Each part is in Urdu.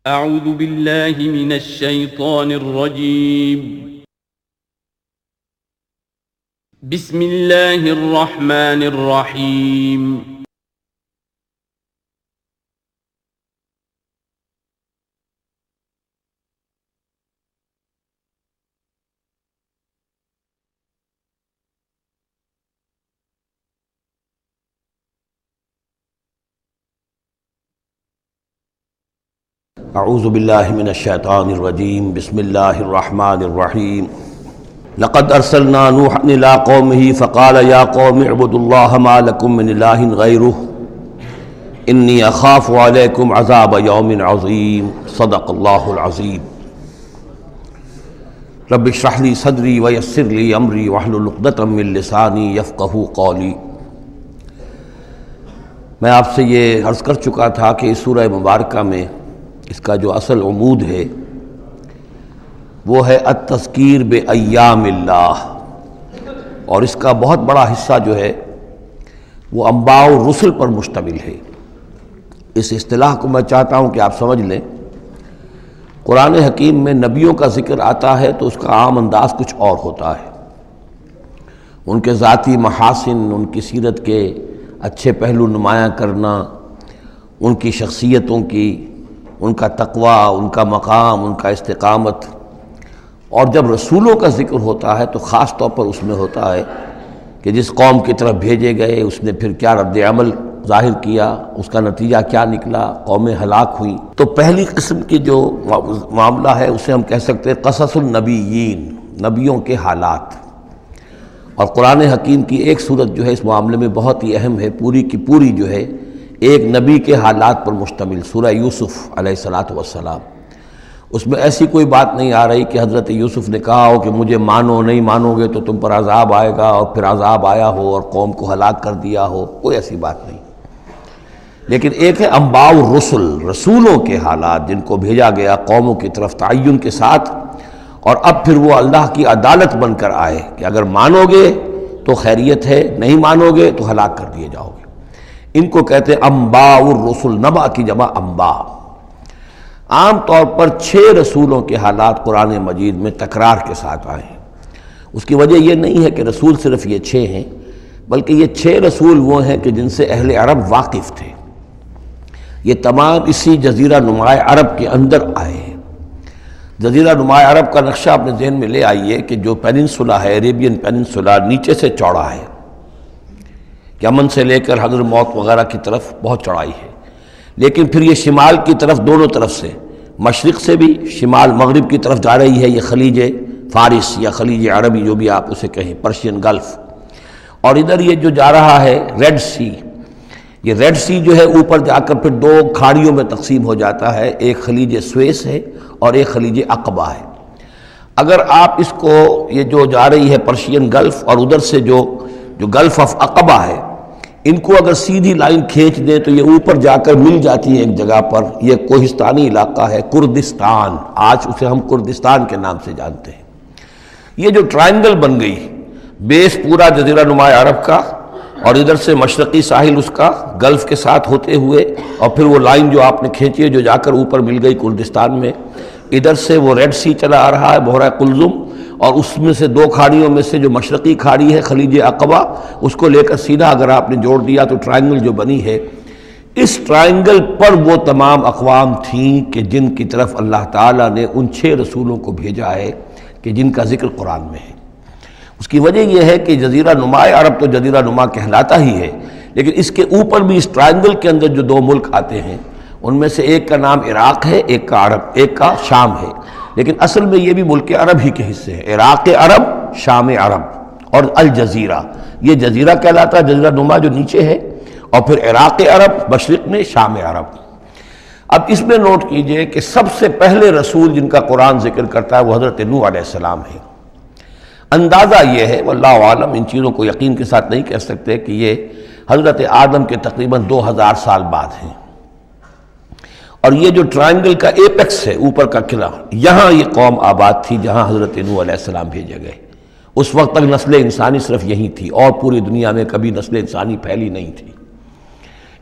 اعوذ باللہ من الشیطان الرجیم بسم اللہ الرحمن الرحیم اعوذ باللہ من الشیطان الرجیم بسم اللہ الرحمن الرحیم لقد ارسلنا نوحا الى قومه فقال یا قوم اعبدوا اللہ ما لکم من الہ غیرہ انی اخاف علیکم عذاب یوم عظیم صدق اللہ العظیم رب اشرح لی صدری ویسر لی امری واحلل عقدۃ من لسانی یفقہوا قولی۔ میں آپ سے یہ عرض کر چکا تھا کہ اس سورہ مبارکہ میں اس کا جو اصل عمود ہے وہ ہے التذکیر بایام اللہ، اور اس کا بہت بڑا حصہ جو ہے وہ انباء الرسل پر مشتمل ہے۔ اس اصطلاح کو میں چاہتا ہوں کہ آپ سمجھ لیں۔ قرآن حکیم میں نبیوں کا ذکر آتا ہے تو اس کا عام انداز کچھ اور ہوتا ہے، ان کے ذاتی محاسن، ان کی سیرت کے اچھے پہلو نمایاں کرنا، ان کی شخصیتوں کی، ان کا تقوی، ان کا مقام، ان کا استقامت۔ اور جب رسولوں کا ذکر ہوتا ہے تو خاص طور پر اس میں ہوتا ہے کہ جس قوم کی طرف بھیجے گئے اس نے پھر کیا رد عمل ظاہر کیا، اس کا نتیجہ کیا نکلا، قومیں ہلاک ہوئیں۔ تو پہلی قسم کی جو معاملہ ہے اسے ہم کہہ سکتے ہیں قصص النبیین، نبیوں کے حالات۔ اور قرآن حکیم کی ایک صورت جو ہے اس معاملے میں بہت ہی اہم ہے، پوری کی پوری جو ہے ایک نبی کے حالات پر مشتمل، سورہ یوسف علیہ الصلاۃ والسلام۔ اس میں ایسی کوئی بات نہیں آ رہی کہ حضرت یوسف نے کہا ہو کہ مجھے مانو، نہیں مانو گے تو تم پر عذاب آئے گا، اور پھر عذاب آیا ہو اور قوم کو ہلاک کر دیا ہو، کوئی ایسی بات نہیں۔ لیکن ایک ہے انباء الرسل، رسولوں کے حالات جن کو بھیجا گیا قوموں کی طرف تعین کے ساتھ، اور اب پھر وہ اللہ کی عدالت بن کر آئے کہ اگر مانو گے تو خیریت ہے، نہیں مانو گے تو ہلاک کر دیے جاؤ گے۔ ان کو کہتے ہیں انباء الرسل، نبا کی جمع انباء۔ عام طور پر 6 رسولوں کے حالات قرآن مجید میں تکرار کے ساتھ آئے ہیں۔ اس کی وجہ یہ نہیں ہے کہ رسول صرف یہ 6 ہیں، بلکہ یہ 6 رسول وہ ہیں کہ جن سے اہل عرب واقف تھے۔ یہ تمام اسی جزیرہ نماء عرب کے اندر آئے ہیں۔ جزیرہ نماء عرب کا نقشہ اپنے ذہن میں لے آئیے کہ جو پیننسولا ہے، عربین پیننسولا، نیچے سے چوڑا ہے، یمن سے لے کر حضر موت وغیرہ کی طرف بہت چڑھائی ہے، لیکن پھر یہ شمال کی طرف دونوں طرف سے، مشرق سے بھی شمال مغرب کی طرف جا رہی ہے، یہ خلیج فارس یا خلیج عربی جو بھی آپ اسے کہیں، پرشین گلف۔ اور ادھر یہ جو جا رہا ہے ریڈ سی، یہ ریڈ سی جو ہے اوپر جا کر پھر 2 کھاڑیوں میں تقسیم ہو جاتا ہے، ایک خلیج سویس ہے اور ایک خلیج عقبہ ہے۔ اگر آپ اس کو، یہ جو جا رہی ہے پرشین گلف اور ادھر سے جو گلف آف عقبہ ہے، ان کو اگر سیدھی لائن کھینچ دیں تو یہ اوپر جا کر مل جاتی ہے ایک جگہ پر۔ یہ کوہستانی علاقہ ہے، کردستان، آج اسے ہم کردستان کے نام سے جانتے ہیں۔ یہ جو ٹرائنگل بن گئی، بیس پورا جزیرہ نماء عرب کا، اور ادھر سے مشرقی ساحل اس کا گلف کے ساتھ ہوتے ہوئے، اور پھر وہ لائن جو آپ نے کھینچی ہے جو جا کر اوپر مل گئی کردستان میں، ادھر سے وہ ریڈ سی چلا آ رہا ہے، بحیرہ قلزم، اور اس میں سے 2 کھاڑیوں میں سے جو مشرقی کھاڑی ہے خلیج عقبہ، اس کو لے کر سیدھا اگر آپ نے جوڑ دیا تو ٹرائنگل جو بنی ہے، اس ٹرائنگل پر وہ تمام اقوام تھیں کہ جن کی طرف اللہ تعالیٰ نے ان 6 رسولوں کو بھیجا ہے کہ جن کا ذکر قرآن میں ہے۔ اس کی وجہ یہ ہے کہ جزیرہ نماء عرب تو جزیرہ نما کہلاتا ہی ہے، لیکن اس کے اوپر بھی اس ٹرائنگل کے اندر جو 2 ملک آتے ہیں، ان میں سے ایک کا نام عراق ہے، ایک کا عرب، ایک کا شام ہے، لیکن اصل میں یہ بھی ملک عرب ہی کے حصے ہیں۔ عراق عرب، شام عرب، اور الجزیرہ، یہ جزیرہ کہلاتا ہے، جزیرہ نما جو نیچے ہے، اور پھر عراق عرب مشرق میں، شام عرب۔ اب اس میں نوٹ کیجئے کہ سب سے پہلے رسول جن کا قرآن ذکر کرتا ہے وہ حضرت نوح علیہ السلام ہے۔ اندازہ یہ ہے، واللہ عالم، ان چیزوں کو یقین کے ساتھ نہیں کہہ سکتے، کہ یہ حضرت آدم کے تقریباً 2000 سال بعد ہیں۔ اور یہ جو ٹرائنگل کا ایپیکس ہے، اوپر کا قلعہ، یہاں یہ قوم آباد تھی جہاں حضرت نوح علیہ السلام بھیجے گئے۔ اس وقت تک نسل انسانی صرف یہی تھی، اور پوری دنیا میں کبھی نسل انسانی پھیلی نہیں تھی۔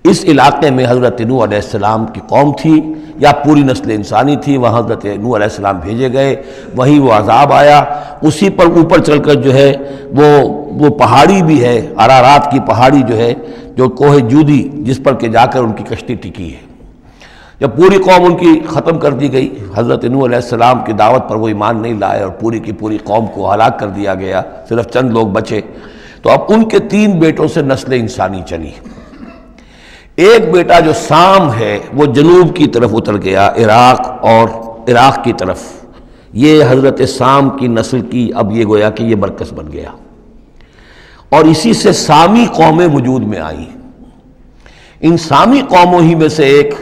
اس علاقے میں حضرت نوح علیہ السلام کی قوم تھی یا پوری نسل انسانی تھی، وہاں حضرت نوح علیہ السلام بھیجے گئے، وہیں وہ عذاب آیا۔ اسی پر اوپر چل کر جو ہے وہ پہاڑی بھی ہے، ارارات کی پہاڑی جو ہے، جو کوہ جودی، جس پر کہ جا کر ان کی کشتی ٹکی ہے۔ جب پوری قوم ان کی ختم کر دی گئی، حضرت نوح علیہ السلام کی دعوت پر وہ ایمان نہیں لائے اور پوری کی پوری قوم کو ہلاک کر دیا گیا، صرف چند لوگ بچے، تو اب ان کے 3 بیٹوں سے نسل انسانی چلی۔ ایک بیٹا جو سام ہے وہ جنوب کی طرف اتر گیا، عراق کی طرف، یہ حضرت سام کی نسل کی اب یہ گویا کہ یہ مرکز بن گیا، اور اسی سے سامی قومیں وجود میں آئیں۔ ان سامی قوموں ہی میں سے ایک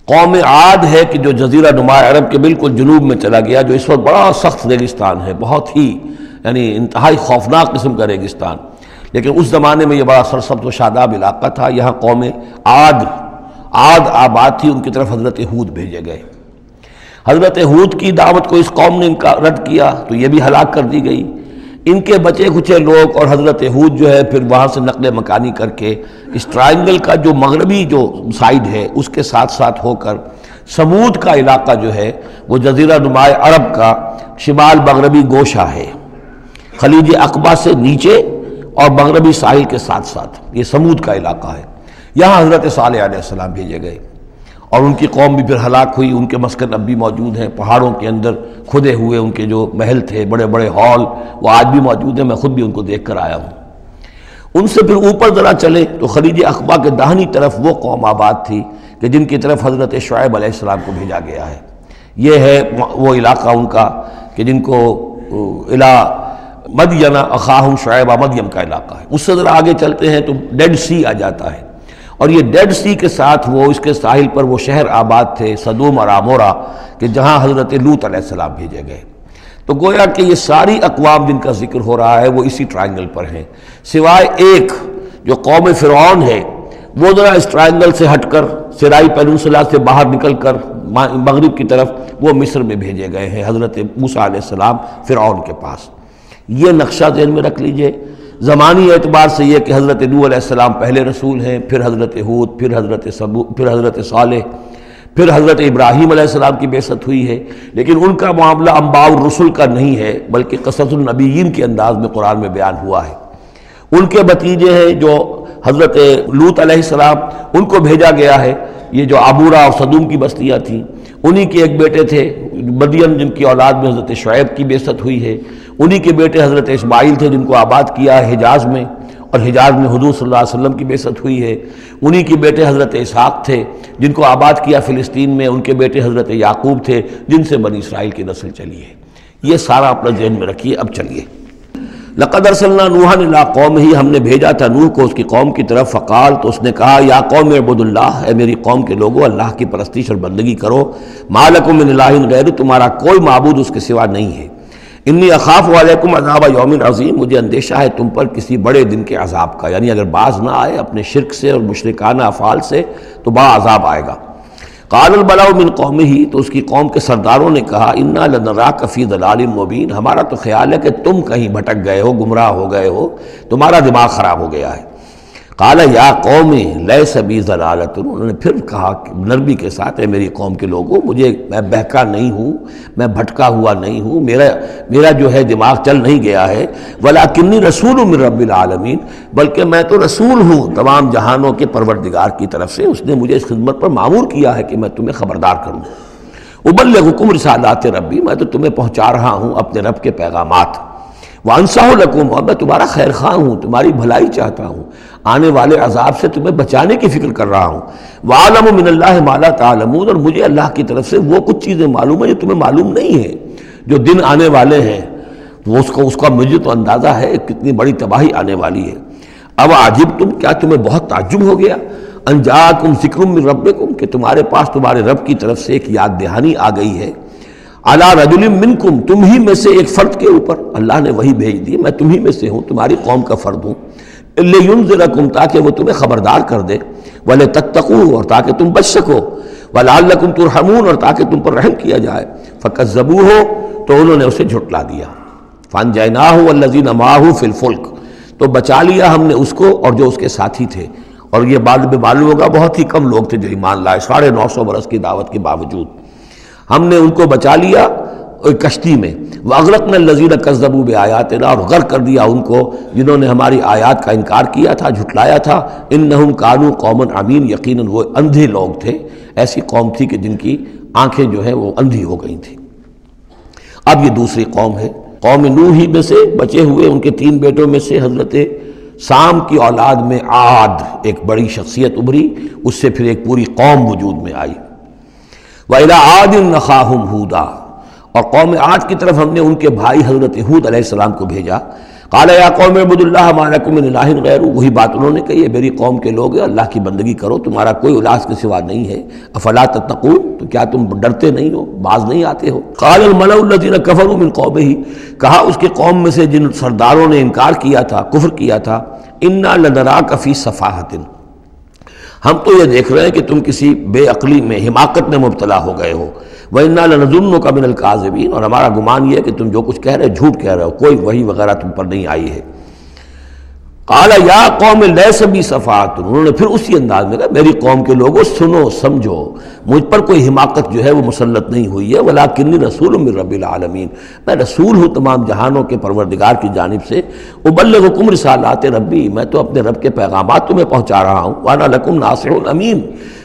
قوم عاد ہے کہ جو جزیرہ نما عرب کے بالکل جنوب میں چلا گیا، جو اس وقت بڑا سخت ریگستان ہے، بہت ہی یعنی انتہائی خوفناک قسم کا ریگستان، لیکن اس زمانے میں یہ بڑا سرسبز و شاداب علاقہ تھا۔ یہاں قوم عاد آباد تھی، ان کی طرف حضرت ہود بھیجے گئے۔ حضرت ہود کی دعوت کو اس قوم نے رد کیا تو یہ بھی ہلاک کر دی گئی۔ ان کے بچے کچھ لوگ اور حضرت ہود جو ہے پھر وہاں سے نقل مکانی کر کے اس ٹرائنگل کا جو مغربی جو سائیڈ ہے اس کے ساتھ ساتھ ہو کر سمود کا علاقہ جو ہے وہ جزیرہ نما عرب کا شمال مغربی گوشہ ہے، خلیج عقبہ سے نیچے اور مغربی ساحل کے ساتھ ساتھ یہ سمود کا علاقہ ہے۔ یہاں حضرت صالح علیہ السلام بھیجے گئے اور ان کی قوم بھی پھر ہلاک ہوئی۔ ان کے مسکن اب بھی موجود ہیں، پہاڑوں کے اندر کھدے ہوئے ان کے جو محل تھے، بڑے بڑے ہال، وہ آج بھی موجود ہیں، میں خود بھی ان کو دیکھ کر آیا ہوں۔ ان سے پھر اوپر ذرا چلے تو خلیج عقبہ کے داہنی طرف وہ قوم آباد تھی کہ جن کی طرف حضرت شعیب علیہ السلام کو بھیجا گیا ہے۔ یہ ہے وہ علاقہ ان کا کہ جن کو الی مدین اخاہم شعیب مدین کا علاقہ ہے۔ اس سے ذرا آگے چلتے ہیں تو ڈیڈ سی آ جاتا ہے، اور یہ ڈیڈ سی کے ساتھ وہ اس کے ساحل پر وہ شہر آباد تھے سدوم اور عمورہ کہ جہاں حضرت لوط علیہ السلام بھیجے گئے۔ تو گویا کہ یہ ساری اقوام جن کا ذکر ہو رہا ہے وہ اسی ٹرائنگل پر ہیں، سوائے ایک جو قوم فرعون ہے، وہ ذرا اس ٹرائنگل سے ہٹ کر سرائی پیننسولا سے باہر نکل کر مغرب کی طرف وہ مصر میں بھیجے گئے ہیں حضرت موسیٰ علیہ السلام فرعون کے پاس۔ یہ نقشہ ذہن میں رکھ لیجئے۔ زمانی اعتبار سے یہ کہ حضرت نوح علیہ السلام پہلے رسول ہیں، پھر حضرت ہود، پھر حضرت صالح، پھر حضرت ابراہیم علیہ السلام کی بعثت ہوئی ہے، لیکن ان کا معاملہ انباء الرسل کا نہیں ہے بلکہ قصص النبیین کے انداز میں قرآن میں بیان ہوا ہے۔ ان کے بھتیجے ہیں جو حضرت لوط علیہ السلام، ان کو بھیجا گیا ہے۔ یہ جو عمورہ اور صدوم کی بستیاں تھیں، انہی کے ایک بیٹے تھے مدین جن کی اولاد میں حضرت شعیب کی بعثت ہوئی ہے، انہی کے بیٹے حضرت اسماعیل تھے جن کو آباد کیا ہے حجاز میں، اور حجاز میں حضور صلی اللہ علیہ وسلم کی بعثت ہوئی ہے۔ انہی کے بیٹے حضرت اسحاق تھے جن کو آباد کیا فلسطین میں، ان کے بیٹے حضرت یعقوب تھے جن سے بنی اسرائیل کی نسل چلی ہے۔ یہ سارا اپنا ذہن میں رکھیے۔ اب چلیے، لقد ارسلنا نوحا الی قومہ، ہم نے بھیجا تھا نوح کو اس کی قوم کی طرف، فقال، تو اس نے کہا، یا قوم اعبدوا اللہ، اے میری قوم کے لوگو اللہ کی پرستش اور بندگی کرو، ما لکم من الہ غیرہ، تمہارا کوئی معبود اس کے سوا نہیں ہے، انی اخاف علیکم عذاب یوم عظیم، مجھے اندیشہ ہے تم پر کسی بڑے دن کے عذاب کا، یعنی اگر باز نہ آئے اپنے شرک سے اور مشرکانہ افعال سے تو بڑا عذاب آئے گا۔ قال الملأ من قومہ، تو اس کی قوم کے سرداروں نے کہا، انا لنراک فی ضلال مبین، ہمارا تو خیال ہے کہ تم کہیں بھٹک گئے ہو، گمراہ ہو گئے ہو، تمہارا دماغ خراب ہو گیا ہے۔ قال یا قوم لیس بی ضلالۃ، انہوں نے پھر کہا نرمی کے ساتھ، اے میری قوم کے لوگوں، میں بہکا نہیں ہوں، میں بھٹکا ہوا نہیں ہوں، میرا جو ہے دماغ چل نہیں گیا ہے، ولکنی رسول من رب العالمین، بلکہ میں تو رسول ہوں تمام جہانوں کے پروردگار کی طرف سے، اس نے مجھے اس خدمت پر مامور کیا ہے کہ میں تمہیں خبردار کروں۔ ابلغکم رسالات ربی، میں تو تمہیں پہنچا رہا ہوں اپنے رب کے پیغامات، وانصح لکم، اور میں تمہارا خیر خواہ ہوں، تمہاری بھلائی چاہتا ہوں، آنے والے عذاب سے تمہیں بچانے کی فکر کر رہا ہوں۔ وَأَعْلَمُ مِنَ اللَّهِ مَا لَا تَعْلَمُونَ، اور مجھے اللہ کی طرف سے وہ کچھ چیزیں معلوم ہیں جو تمہیں معلوم نہیں ہیں، جو دن آنے والے ہیں وہ اس کا مجھے تو اندازہ ہے کتنی بڑی تباہی آنے والی ہے۔ اب عجبتم، کیا تمہیں بہت تعجب ہو گیا، ان جاءکم ذکر من ربکم، کہ تمہارے پاس تمہارے رب کی طرف سے ایک یاد دہانی آ گئی ہے، علی رجل منکم، تم ہی میں سے ایک فرد کے اوپر اللہ نے وہی بھیج دی، میں تم ہی میں سے ہوں، تمہاری قوم کا فرد ہوں، لینذرکم، تاکہ وہ تمہیں خبردار کر دے، ولتتقوا، اور تاکہ تم بچ سکو، ولعلکم ترحمون، اور تاکہ تم پر رحم کیا جائے۔ فکذبوہ، تو انہوں نے اسے جھٹلا دیا، فانجیناہ والذین معہ فی الفلک، تو بچا لیا ہم نے اس کو اور جو اس کے ساتھی تھے اور یہ بعد میں معلوم ہوگا بہت ہی کم لوگ تھے جو ایمان لائے 950 برس کی دعوت کے باوجود۔ ہم نے ان کو بچا لیا ایک کشتی میں، وَأَغْرَقْنَا الَّذِينَ كَذَّبُوا بِآيَاتِنَا، اور غرق کر دیا ان کو جنہوں نے ہماری آیات کا انکار کیا تھا، جھٹلایا تھا۔ إِنَّهُمْ كَانُوا قَوْمًا عَمِينَ، یقیناً وہ اندھے لوگ تھے، ایسی قوم تھی کہ جن کی آنکھیں جو ہیں وہ اندھی ہو گئی تھیں۔ اب یہ دوسری قوم ہے، قوم نوح ہی میں سے بچے ہوئے ان کے 3 بیٹوں میں سے حضرت سام کی اولاد میں عاد ایک بڑی شخصیت ابھری، اس سے پھر ایک پوری قوم وجود میں آئی۔ وَإِلَىٰ عَادٍ أَخَاهُمْ هُودًا، اور قوم عاد کی طرف ہم نے ان کے بھائی حضرت ہود علیہ السلام کو بھیجا۔ قَالَ يَا قَوْمِ اعْبُدُوا اللَّهَ مَا لَكُم مِّنْ إِلَٰهٍ غَيْرُهُ، وہی بات انہوں نے کہی ہے، میری قوم کے لوگ اللہ کی بندگی کرو، تمہارا کوئی الہ کے سوا نہیں ہے۔ افلا تتقون، تو کیا تم ڈرتے نہیں ہو، باز نہیں آتے ہو؟ قال الملأ الذين كفروا من قومه، کہا اس کے قوم میں سے جن سرداروں نے انکار کیا تھا، کفر کیا تھا، انا لنراک فی صفاحۃ، ہم تو یہ دیکھ رہے ہیں کہ تم کسی بے عقلی میں، حماقت میں مبتلا ہو گئے ہو۔ وَإِنَّا لَنَظُنُّكَ مِنَ الْكَاذِبِينَ، اور ہمارا گمان یہ ہے کہ تم جو کچھ کہہ رہے ہو جھوٹ کہہ رہے ہو، کوئی وحی وغیرہ تم پر نہیں آئی ہے۔ قَالَ يَا قَوْمِ لَيْسَ بِي صَفَاحَةٌ، انہوں نے پھر اسی انداز میں کہا میری قوم کے لوگوں سنو سمجھو، مجھ پر کوئی حماقت جو ہے وہ مسلط نہیں ہوئی ہے، وَلَٰكِنِّي رَسُولٌ مِّن رَّبِّ الْعَالَمِينَ، میں رسول ہوں تمام جہانوں کے پروردگار کی جانب سے۔ أُبَلِّغُكُمْ رِسَالَاتِ رَبِّي، میں تو اپنے رب کے پیغامات تمہیں پہنچا رہا ہوں۔ وَأَنَا لَكُمْ نَاصِحٌ أَمِينٌ،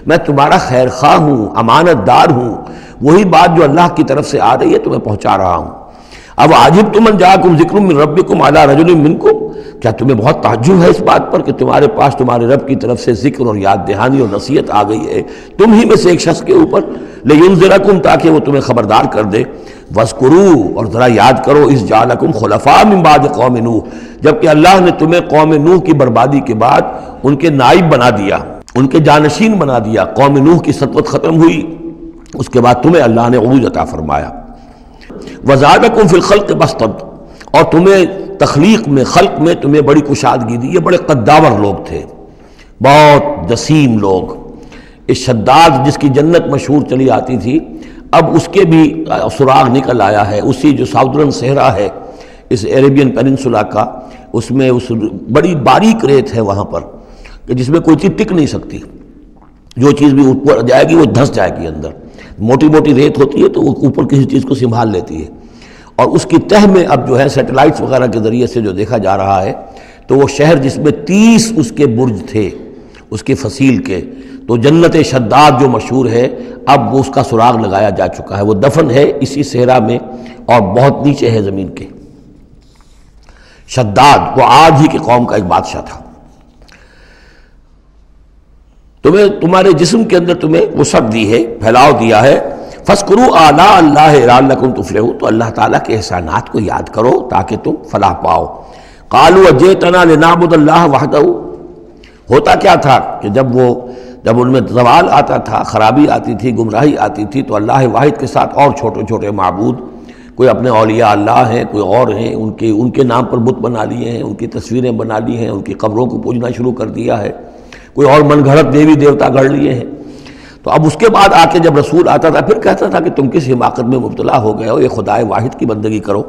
میں تمہارا خیر خواہ ہوں، امانت دار ہوں، وہی بات جو اللہ کی طرف سے آ رہی ہے تمہیں پہنچا رہا ہوں۔ اب عجبتم ان جاءکم ذکر من ربکم علی رجل منکم، کیا تمہیں بہت تعجب ہے اس بات پر کہ تمہارے پاس تمہارے رب کی طرف سے ذکر اور یاد دہانی اور نصیحت آ گئی ہے تم ہی میں سے ایک شخص کے اوپر، لینذرکم، تاکہ وہ تمہیں خبردار کر دے۔ واذکروا، اور ذرا یاد کرو، اذ جعلکم خلفاء من بعد قوم نوح، جبکہ اللہ نے تمہیں قوم نوح کی بربادی کے بعد ان کے نائب بنا دیا، ان کے جانشین بنا دیا۔ قوم نوح کی سطوت ختم ہوئی، اس کے بعد تمہیں اللہ نے عروج عطا فرمایا۔ وزادکم فی الخلق بسطا، اور تمہیں تخلیق میں، خلق میں تمہیں بڑی کشادگی دی۔ یہ بڑے قداور لوگ تھے، بہت جسیم لوگ۔ اس شداد جس کی جنت مشہور چلی آتی تھی، اب اس کے بھی سراغ نکل آیا ہے۔ اسی جو ساؤدرن صحرا ہے اس عربین پیننسولا کا، اس میں اس بڑی باریک ریت ہے وہاں پر کہ جس میں کوئی چیز ٹک نہیں سکتی، جو چیز بھی اوپر جائے گی وہ دھس جائے گی اندر۔ موٹی موٹی ریت ہوتی ہے تو وہ اوپر کسی چیز کو سنبھال لیتی ہے، اور اس کی تہ میں اب جو ہے سیٹلائٹس وغیرہ کے ذریعے سے جو دیکھا جا رہا ہے، تو وہ شہر جس میں 30 اس کے برج تھے اس کے فصیل کے، تو جنت شداد جو مشہور ہے اب وہ اس کا سراغ لگایا جا چکا ہے۔ وہ دفن ہے اسی صحرا میں اور بہت نیچے ہے زمین کے۔ شداد وہ عاد ہی کی قوم کا ایک بادشاہ تھا۔ تمہیں تمہارے جسم کے اندر تمہیں وسعت دی ہے، پھیلاؤ دیا ہے۔ فاذکروا آلاء اللہ لعلکم تفلحون، تو اللہ تعالیٰ کے احسانات کو یاد کرو تاکہ تم فلاح پاؤ۔ قالوا اجئتنا لنعبد اللہ وحدہ، ہوتا کیا تھا کہ جب ان میں زوال آتا تھا، خرابی آتی تھی، گمراہی آتی تھی، تو اللہ واحد کے ساتھ اور چھوٹے چھوٹے معبود، کوئی اپنے اولیاء اللہ ہیں، کوئی اور ہیں، ان کے نام پر بت بنا لیے ہیں، ان کی تصویریں بنا لی ہیں، ان کی قبروں کو پوجنا شروع کر دیا ہے، کوئی اور من گھڑت دیوی دیوتا گھڑ لیے ہیں۔ تو اب اس کے بعد آ کے جب رسول آتا تھا پھر کہتا تھا کہ تم کس حماقت میں مبتلا ہو گئے ہو، یہ خدائے واحد کی بندگی کرو۔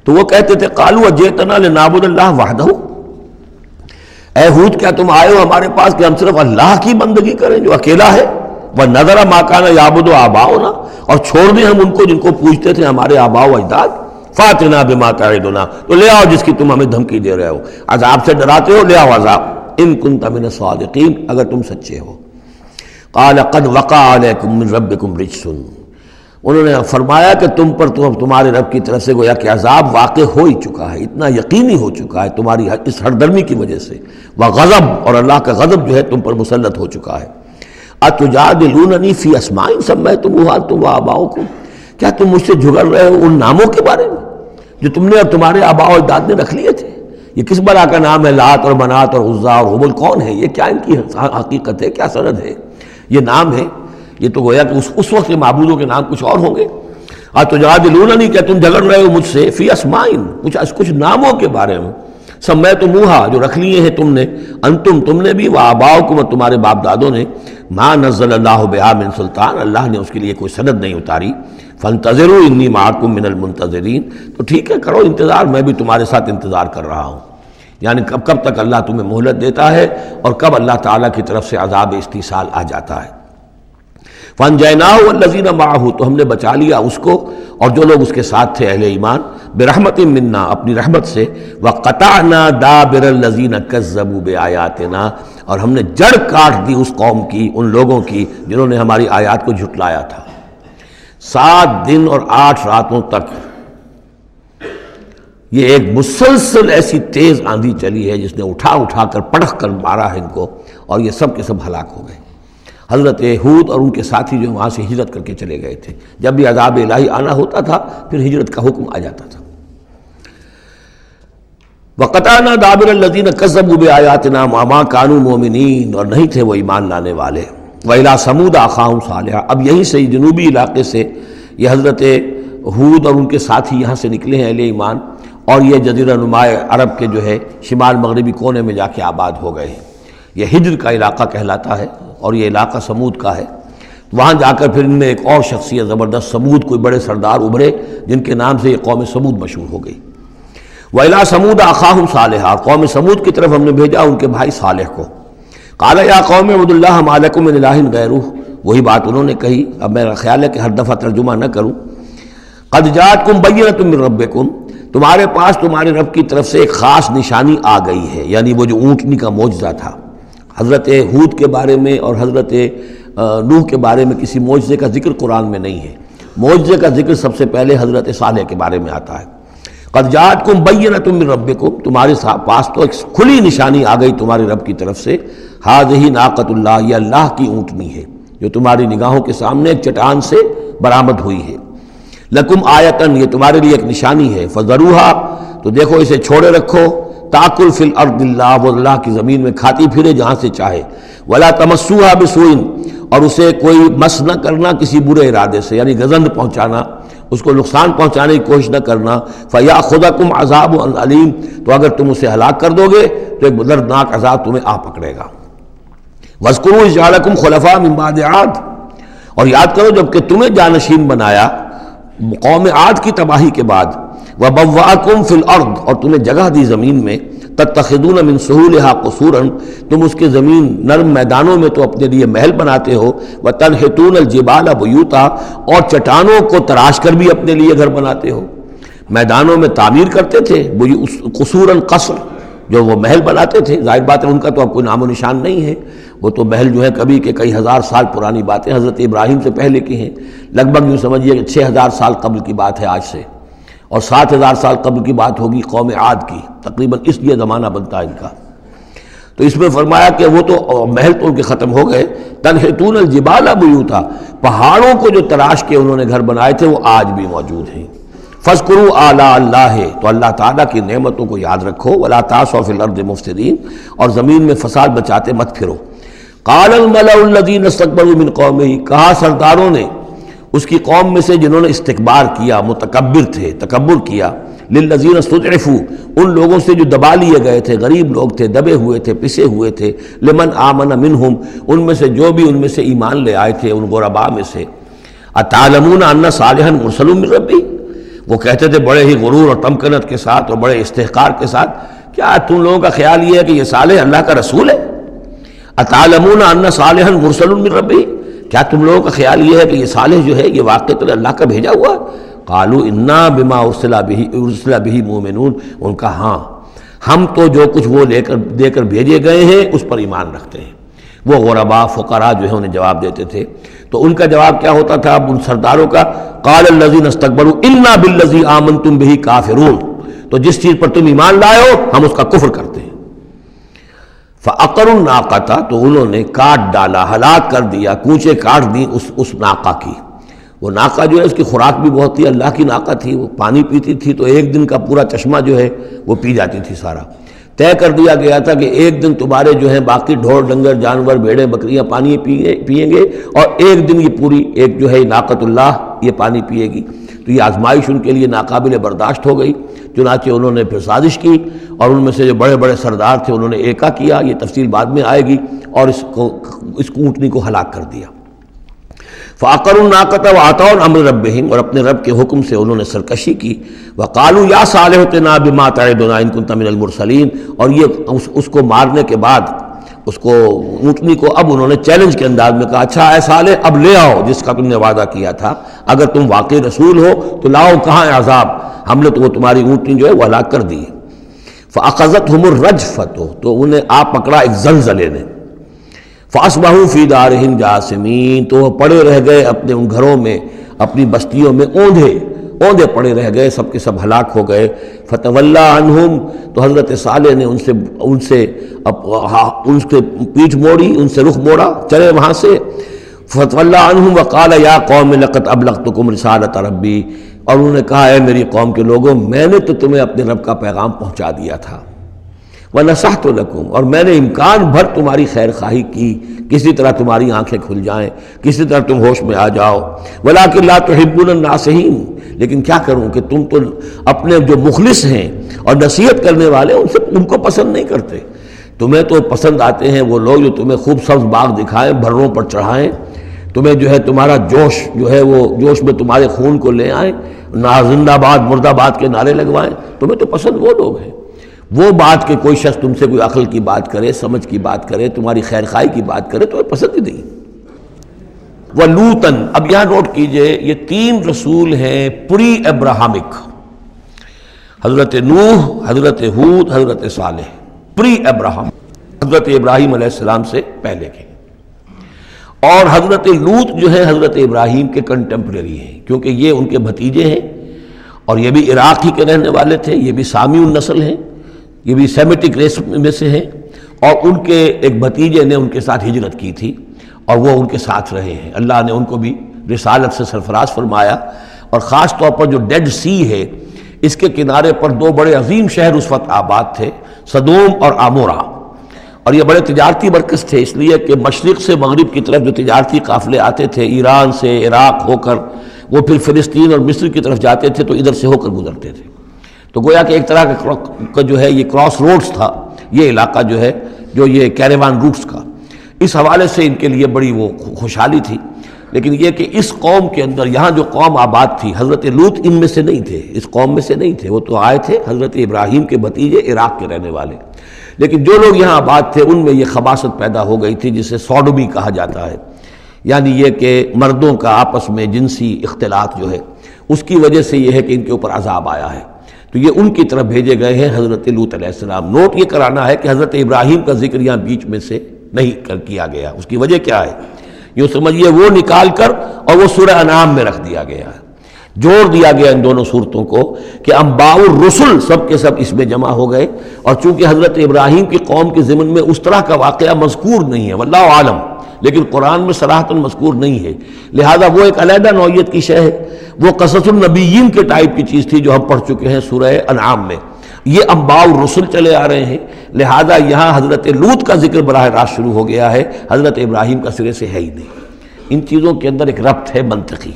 تو وہ کہتے تھے قالوا اجئتنا لنعبد اللہ وحدہ، اے ہود کیا تم آئے ہو ہمارے پاس کہ ہم صرف اللہ کی بندگی کریں جو اکیلا ہے، وَنَذَرَ مَا كَانَ يَعْبُدُ آبَاؤُنَا، اور چھوڑ دیں ہم ان کو جن کو پوجتے تھے ہمارے آباء و اجداد۔ فَأْتِنَا بِمَا تَعِدُنَا، تو لے آؤ جس کی تم ہمیں دھمکی دے رہے ہو، عذاب سے ڈراتے ہو، لے آؤ عذاب، ان كنت من الصادقین، اگر تم سچے ہو۔ قال قد وقع علیکم من ربکم رجس، انہوں نے فرمایا کہ تم پر تمہارے رب کی طرف سے گویا کہ عذاب واقع ہو ہی چکا ہے، اتنا یقینی ہو چکا ہے تمہاری اس ہردرمی کی وجہ سے، وغضب، اور اللہ کا غضب جو ہے تم پر مسلط ہو چکا ہے۔ اتجادلوننی فی اسماء سمیتموہا انتم وآباؤکم، کیا تم مجھ سے جھگڑ رہے ہو ان ناموں کے بارے میں جو تم نے اور تمہارے آباء و اجداد نے رکھ لیے تھے؟ یہ کس بلا کا نام ہے؟ لات اور منات اور عزا اور ہبل کون ہے؟ یہ کیا ان کی حقیقت ہے، کیا سند ہے؟ یہ نام ہے، یہ تو گویا کہ اس وقت کے معبودوں کے نام کچھ اور ہوں گے۔ اتجادلوننی، کیا تم جھگڑ رہے ہو مجھ سے فی اسماء، کچھ ناموں کے بارے میں، سمیتموہا جو رکھ لیے ہیں تم نے، انتم تم نے بھی، وآباؤکم اور تمہارے باپ دادوں نے، ما نزل اللہ بہا من سلطان، اللہ نے اس کے لیے کوئی سند نہیں اتاری۔ فانتظروا انی معکم من المنتظرین، تو ٹھیک ہے کرو انتظار، میں بھی تمہارے ساتھ انتظار کر رہا ہوں۔ یعنی کب تک اللہ تمہیں مہلت دیتا ہے اور کب اللہ تعالیٰ کی طرف سے عذاب استیصال آ جاتا ہے۔ فَأَنْجَيْنَاهُ وَالَّذِينَ مَعَهُ، تو ہم نے بچا لیا اس کو اور جو لوگ اس کے ساتھ تھے اہل ایمان، بِرَحْمَةٍ مِّنَّا، اپنی رحمت سے، وَقَطَعْنَا دَابِرَ الَّذِينَ كَذَّبُوا بِآيَاتِنَا، اور ہم نے جڑ کاٹ دی اس قوم کی، ان لوگوں کی جنہوں نے ہماری آیات کو جھٹلایا تھا۔ 7 دن اور 8 راتوں تک یہ ایک مسلسل ایسی تیز آندھی چلی ہے جس نے اٹھا کر پٹخ کر مارا ہے ان کو، اور یہ سب کے سب ہلاک ہو گئے۔ حضرت ہود اور ان کے ساتھی جو وہاں سے ہجرت کر کے چلے گئے تھے، جب بھی عذاب الہی آنا ہوتا تھا پھر ہجرت کا حکم آ جاتا تھا۔ وَقَطَعْنَا دَابِرَ الَّذِينَ كَذَّبُوا بِآيَاتِنَا وَمَا كَانُوا مُؤْمِنِينَ، اور نہیں تھے وہ ایمان لانے والے۔ وَإِلَىٰ ثَمُودَ أَخَاهُمْ صَالِحًا، اب یہیں سے جنوبی علاقے سے یہ حضرت ہود اور ان کے ساتھی یہاں سے نکلے ہیں اہل ایمان، اور یہ جزیرہ نما عرب کے جو ہے شمال مغربی کونے میں جا کے آباد ہو گئے ہیں۔ یہ ہجر کا علاقہ کہلاتا ہے اور یہ علاقہ سمود کا ہے۔ وہاں جا کر پھر ان میں ایک اور شخصیت زبردست سمود کوئی بڑے سردار ابھرے جن کے نام سے یہ قوم سمود مشہور ہو گئی۔ وَإِلَىٰ ثَمُودَ أَخَاهُمْ صَالِحًا، قوم سمود کی طرف ہم نے بھیجا ان کے بھائی صالح کو۔ قَالَ يَا قَوْمِ اعْبُدُوا اللَّهَ مَا لَكُم مِّنْ إِلَٰهٍ غَيْرُهُ، وہی بات انہوں نے کہی، اب میرا خیال ہے کہ ہر دفعہ ترجمہ نہ کروں۔ قَدْ جَاءَتْكُمْ بَيِّنَةٌ مِّن رَبِّكُمْ، تمہارے پاس تمہارے رب کی طرف سے ایک خاص نشانی آ گئی ہے، یعنی وہ جو اونٹنی کا معجزہ تھا۔ حضرت ہود کے بارے میں اور حضرت نوح کے بارے میں کسی معجزے کا ذکر قرآن میں نہیں ہے، معجزے کا ذکر سب سے پہلے حضرت صالح کے بارے میں آتا ہے۔ قد جاءتکم بینۃ من ربکم، تمہارے پاس تو ایک کھلی نشانی آ گئی تمہارے رب کی طرف سے۔ ھذہ ناقۃ اللہ، یہ اللہ کی اونٹنی ہے جو تمہاری نگاہوں کے سامنے ایک چٹان سے برآمد ہوئی ہے۔ لکم آیتن، یہ تمہارے لیے ایک نشانی ہے۔ فذروھا، تو دیکھو اسے چھوڑے رکھو۔ تاکل فی الارض اللہ، وہ اللہ کی زمین میں کھاتی پھرے جہاں سے چاہے۔ ولا تمسوھا بسوء، اور اسے کوئی مس نہ کرنا کسی برے ارادے سے، یعنی گزند پہنچانا، اس کو نقصان پہنچانے کی کوشش نہ کرنا۔ فیاخذکم عذاب علیم، تو اگر تم اسے ہلاک کر دو گے تو ایک دردناک عذاب تمہیں آ پکڑے گا۔ واذکروا اذ جعلکم خلفاء من بعد عاد، اور یاد کرو جب کہ تمہیں جانشین بنایا قوم عاد کی تباہی کے بعد۔ وبوأکم فی الارض، اور تمہیں جگہ دی زمین میں۔ تتخذون من سہولہا قصورا، تم اس کے زمین نرم میدانوں میں تو اپنے لیے محل بناتے ہو۔ وتنحتون الجبال بیوتا، اور چٹانوں کو تراش کر بھی اپنے لیے گھر بناتے ہو۔ میدانوں میں تعمیر کرتے تھے قصورا، قصر جو وہ محل بناتے تھے، ظاہر بات ہے ان کا تو اب کوئی نام و نشان نہیں ہے، وہ تو محل جو ہے کبھی کے کئی ہزار سال پرانی باتیں حضرت ابراہیم سے پہلے کی ہیں، لگ بھگ یوں سمجھیے کہ 6000 سال قبل کی بات ہے آج سے، اور 7000 سال قبل کی بات ہوگی قوم عاد کی، تقریباً اس لیے زمانہ بنتا ہے ان کا۔ تو اس میں فرمایا کہ وہ تو محل تو ان کے ختم ہو گئے۔ تنحتون الجبال بیوتا، پہاڑوں کو جو تراش کے انہوں نے گھر بنائے تھے وہ آج بھی موجود ہیں۔ فاذکروا آلاء اللہ، تو اللہ تعالیٰ کی نعمتوں کو یاد رکھو۔ ولا تعثوا فی الارض مفسدین، اور زمین میں فساد بچاتے مت پھرو۔ قال الملأ الذین استکبروا من قومہ، کہا سرداروں نے اس کی قوم میں سے جنہوں نے استکبار کیا، متکبر تھے، تکبر کیا، للذین استضعفوا، ان لوگوں سے جو دبا لیے گئے تھے، غریب لوگ تھے، دبے ہوئے تھے، پسے ہوئے تھے، لمن آمن منہم، ان میں سے جو بھی ان میں سے ایمان لے آئے تھے ان غرباء میں سے۔ اتعلمون ان صالحا مرسل من ربی، وہ کہتے تھے بڑے ہی غرور اور تمکنت کے ساتھ اور بڑے استحقار کے ساتھ، کیا تم لوگوں کا خیال یہ ہے کہ یہ صالح اللہ کا رسول ہے؟ اتعلمون ان صالحا مرسل من ربی، کیا تم لوگوں کا خیال یہ ہے کہ یہ صالح جو ہے یہ واقعی اللہ کا بھیجا ہوا؟ قالوا انا بما ارسل به مؤمنون، ان کا ہاں ہم تو جو کچھ وہ دے کر بھیجے گئے ہیں اس پر ایمان رکھتے ہیں۔ وہ غرباء فقراء جو ہے انہیں جواب دیتے تھے، تو ان کا جواب کیا ہوتا تھا اب ان سرداروں کا؟ قال الذین استکبروا انا بالذی آمنتم به کافرون، تو جس چیز پر تم ایمان لائے ہو ہم اس کا کفر کرتے ہیں۔ فعقروا الناقۃ، تو انہوں نے کاٹ ڈالا، ہلاک کر دیا، کوچے کاٹ دی اس ناقہ کی۔ وہ ناقہ جو ہے اس کی خوراک بھی بہت تھی، اللہ کی ناقہ تھی، وہ پانی پیتی تھی تو ایک دن کا پورا چشمہ جو ہے وہ پی جاتی تھی سارا۔ طے کر دیا گیا تھا کہ ایک دن تمہارے جو ہیں باقی ڈھور ڈنگر جانور بھیڑیں بکریاں پانی پئیں گے، اور ایک دن یہ پوری ایک جو ہے ناقۃ اللہ یہ پانی پیے گی۔ تو یہ آزمائش ان کے لیے ناقابل برداشت ہو گئی، چنانچہ انہوں نے پھر سازش کی، اور ان میں سے جو بڑے بڑے سردار تھے انہوں نے ایکا کیا، یہ تفصیل بعد میں آئے گی، اور اس اونٹنی کو ہلاک کر دیا۔ فعقروا الناقۃ وعتوا امر ربہم، اور اپنے رب کے حکم سے انہوں نے سرکشی کی. وقالوا یا صالح ائتنا بما تعدنا ان کنت من المرسلین، اور یہ اس کو مارنے کے بعد اس کو اونٹنی کو اب انہوں نے چیلنج کے انداز میں کہا اچھا اے صالح اب لے آؤ جس کا تم نے وعدہ کیا تھا، اگر تم واقعی رسول ہو تو لاؤ کہاں ہے عذاب، ہم نے تو وہ تمہاری اونٹنی جو ہے وہ ہلاک کر دی. فاخذتهم الرجفۃ، تو انہیں آ پکڑا ایک زلزلے نے. فاصبحوا فی دارہم جاثمین، تو وہ پڑے رہ گئے اپنے ان گھروں میں، اپنی بستیوں میں اوندھے پڑے رہ گئے، سب کے سب ہلاک ہو گئے. فتولی عنہم، تو حضرت صالح نے ان سے پیٹھ موڑی، ان سے رخ موڑا، چلے وہاں سے. فتولی عنہم وقال یا قوم لقد ابلغتکم رسالۃ ربی، اور انہوں نے کہا اے میری قوم کے لوگوں میں نے تو تمہیں اپنے رب کا پیغام پہنچا دیا تھا. وَنَصَحْتُ لَكُمْ، اور میں نے امکان بھر تمہاری خیر خواہی کی، کسی طرح تمہاری آنکھیں کھل جائیں، کسی طرح تم ہوش میں آ جاؤ. وَلَٰكِن لَا تُحِبُّونَ النَّاصِحِينَ، لیکن کیا کروں کہ تم تو اپنے جو مخلص ہیں اور نصیحت کرنے والے ان کو پسند نہیں کرتے. تمہیں تو پسند آتے ہیں وہ لوگ جو تمہیں خوب سبز باغ دکھائیں، بھروں پر چڑھائیں، تمہیں جو ہے تمہارا جوش جو ہے وہ جوش میں تمہارے خون کو لے آئیں، نہ زندہ باد مرد آباد کے نعرے لگوائیں. تمہیں تو پسند وہ لوگ ہیں. وہ بات کہ کوئی شخص تم سے کوئی عقل کی بات کرے، سمجھ کی بات کرے، تمہاری خیر خواہی کی بات کرے تو پسند ہی نہیں. وَلُوطًا، اب یہاں نوٹ کیجئے یہ 3 رسول ہیں پری ابراہمک، حضرت نوح، حضرت ہود، حضرت صالح، پری ابراہم، حضرت ابراہیم علیہ السلام سے پہلے کے. اور حضرت لوط جو ہے حضرت ابراہیم کے کنٹمپریری ہیں، کیونکہ یہ ان کے بھتیجے ہیں اور یہ بھی عراق ہی کے رہنے والے تھے، یہ بھی سامی النسل ہیں، یہ بھی سیمیٹک ریس میں سے ہیں، اور ان کے ایک بھتیجے نے ان کے ساتھ ہجرت کی تھی اور وہ ان کے ساتھ رہے ہیں. اللہ نے ان کو بھی رسالت سے سرفراز فرمایا. اور خاص طور پر جو ڈیڈ سی ہے اس کے کنارے پر 2 بڑے عظیم شہر اس وقت آباد تھے، سدوم اور عمورہ، اور یہ بڑے تجارتی مرکز تھے، اس لیے کہ مشرق سے مغرب کی طرف جو تجارتی قافلے آتے تھے ایران سے عراق ہو کر وہ پھر فلسطین اور مصر کی طرف جاتے تھے تو ادھر سے ہو کر گزرتے تھے. تو گویا کہ ایک طرح کا جو ہے یہ کراس روڈز تھا یہ علاقہ جو ہے، جو یہ کیریوان روٹس کا. اس حوالے سے ان کے لیے بڑی وہ خوشحالی تھی. لیکن یہ کہ اس قوم کے اندر یہاں جو قوم آباد تھی، حضرت لوط ان میں سے نہیں تھے، اس قوم میں سے نہیں تھے، وہ تو آئے تھے حضرت ابراہیم کے بھتیجے عراق کے رہنے والے. لیکن جو لوگ یہاں آباد تھے ان میں یہ خباثت پیدا ہو گئی تھی جسے سوڈومی کہا جاتا ہے، یعنی یہ کہ مردوں کا آپس میں جنسی اختلاط جو ہے اس کی وجہ سے یہ ہے کہ ان کے اوپر عذاب آیا ہے. تو یہ ان کی طرف بھیجے گئے ہیں حضرت لوط علیہ السلام. نوٹ یہ کرانا ہے کہ حضرت ابراہیم کا ذکر یہاں بیچ میں سے نہیں کیا گیا. اس کی وجہ کیا ہے؟ یوں سمجھیے وہ نکال کر اور وہ سورہ انعام میں رکھ دیا گیا ہے، جوڑ دیا گیا ان دونوں صورتوں کو کہ انباء الرسل سب کے سب اس میں جمع ہو گئے. اور چونکہ حضرت ابراہیم کی قوم کے ضمن میں اس طرح کا واقعہ مذکور نہیں ہے واللہ عالم، لیکن قرآن میں صراحتاً مذکور نہیں ہے، لہذا وہ ایک علیحدہ نوعیت کی شے ہے. وہ قصص النبیین کے ٹائپ کی چیز تھی جو ہم پڑھ چکے ہیں سورہ انعام میں. یہ انباء الرسل چلے آ رہے ہیں، لہذا یہاں حضرت لوط کا ذکر براہ راست شروع ہو گیا ہے، حضرت ابراہیم کا سرے سے ہے ہی نہیں. ان چیزوں کے اندر ایک ربط ہے منطقی.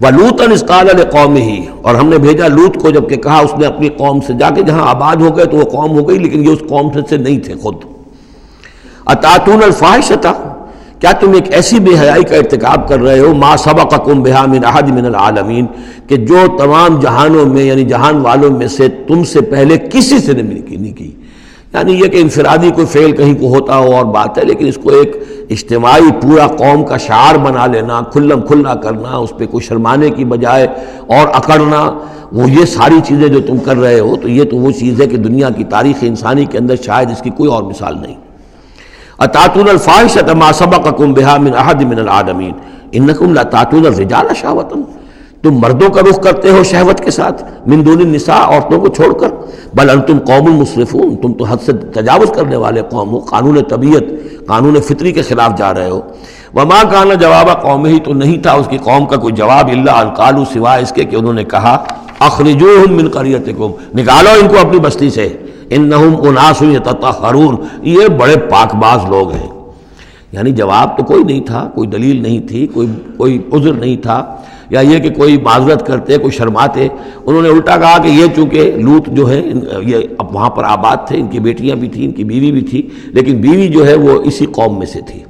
وَلُوطًا إِذْ قَالَ لِقَوْمِهِ، اور ہم نے بھیجا لوط کو جب کہ کہا اس نے اپنی قوم سے، جا کے جہاں آباد ہو گئے تو وہ قوم ہو گئی لیکن یہ اس قوم سے نہیں تھے خود. أَتَأْتُونَ الْفَاحِشَةَ، کیا تم ایک ایسی بے حیائی کا ارتکاب کر رہے ہو، مَا سَبَقَكُم بِهَا مِنْ أَحَدٍ مِنَ الْعَالَمِينَ، کہ جو تمام جہانوں میں یعنی جہان والوں میں سے تم سے پہلے کسی سے نہیں کی. یعنی یہ کہ انفرادی کوئی فعل کہیں کو ہوتا ہو اور بات ہے، لیکن اس کو ایک اجتماعی پورا قوم کا شعار بنا لینا، کھلم کھلا کرنا، اس پہ کوئی شرمانے کی بجائے اور اکڑنا، وہ یہ ساری چیزیں جو تم کر رہے ہو تو یہ تو وہ چیز ہے کہ دنیا کی تاریخ انسانی کے اندر شاید اس کی کوئی اور مثال نہیں. أَتَأْتُونَ الْفَاحِشَةَ مَا سَبَقَكُم بِهَا مِنْ أَحَدٍ مِنَ الْعَالَمِينَ إِنَّكُمْ لَتَأْتُونَ الرِّجَالَ شَهْوَةً، تم مردوں کا رخ کرتے ہو شہوت کے ساتھ، من دون النساء، عورتوں کو چھوڑ کر، بل انتم قوم مسرفون، تم تو حد سے تجاوز کرنے والے قوم ہو، قانون طبیعت قانون فطری کے خلاف جا رہے ہو. وما کان جواب قومہ، تو نہیں تھا اس کی قوم کا کوئی جواب، الا ان قالوا، سوائے اس کے کہ انہوں نے کہا اخرجوہم من قریتکم، نکالو ان کو اپنی بستی سے، انہم اناس یتطہرون، یہ بڑے پاک باز لوگ ہیں. یعنی جواب تو کوئی نہیں تھا، کوئی دلیل نہیں تھی، کوئی عذر نہیں تھا، یا یہ کہ کوئی معذرت کرتے، کوئی شرماتے. انہوں نے الٹا کہا کہ یہ چونکہ لوط جو ہے یہ اب وہاں پر آباد تھے، ان کی بیٹیاں بھی تھیں، ان کی بیوی بھی تھی، لیکن بیوی جو ہے وہ اسی قوم میں سے تھی،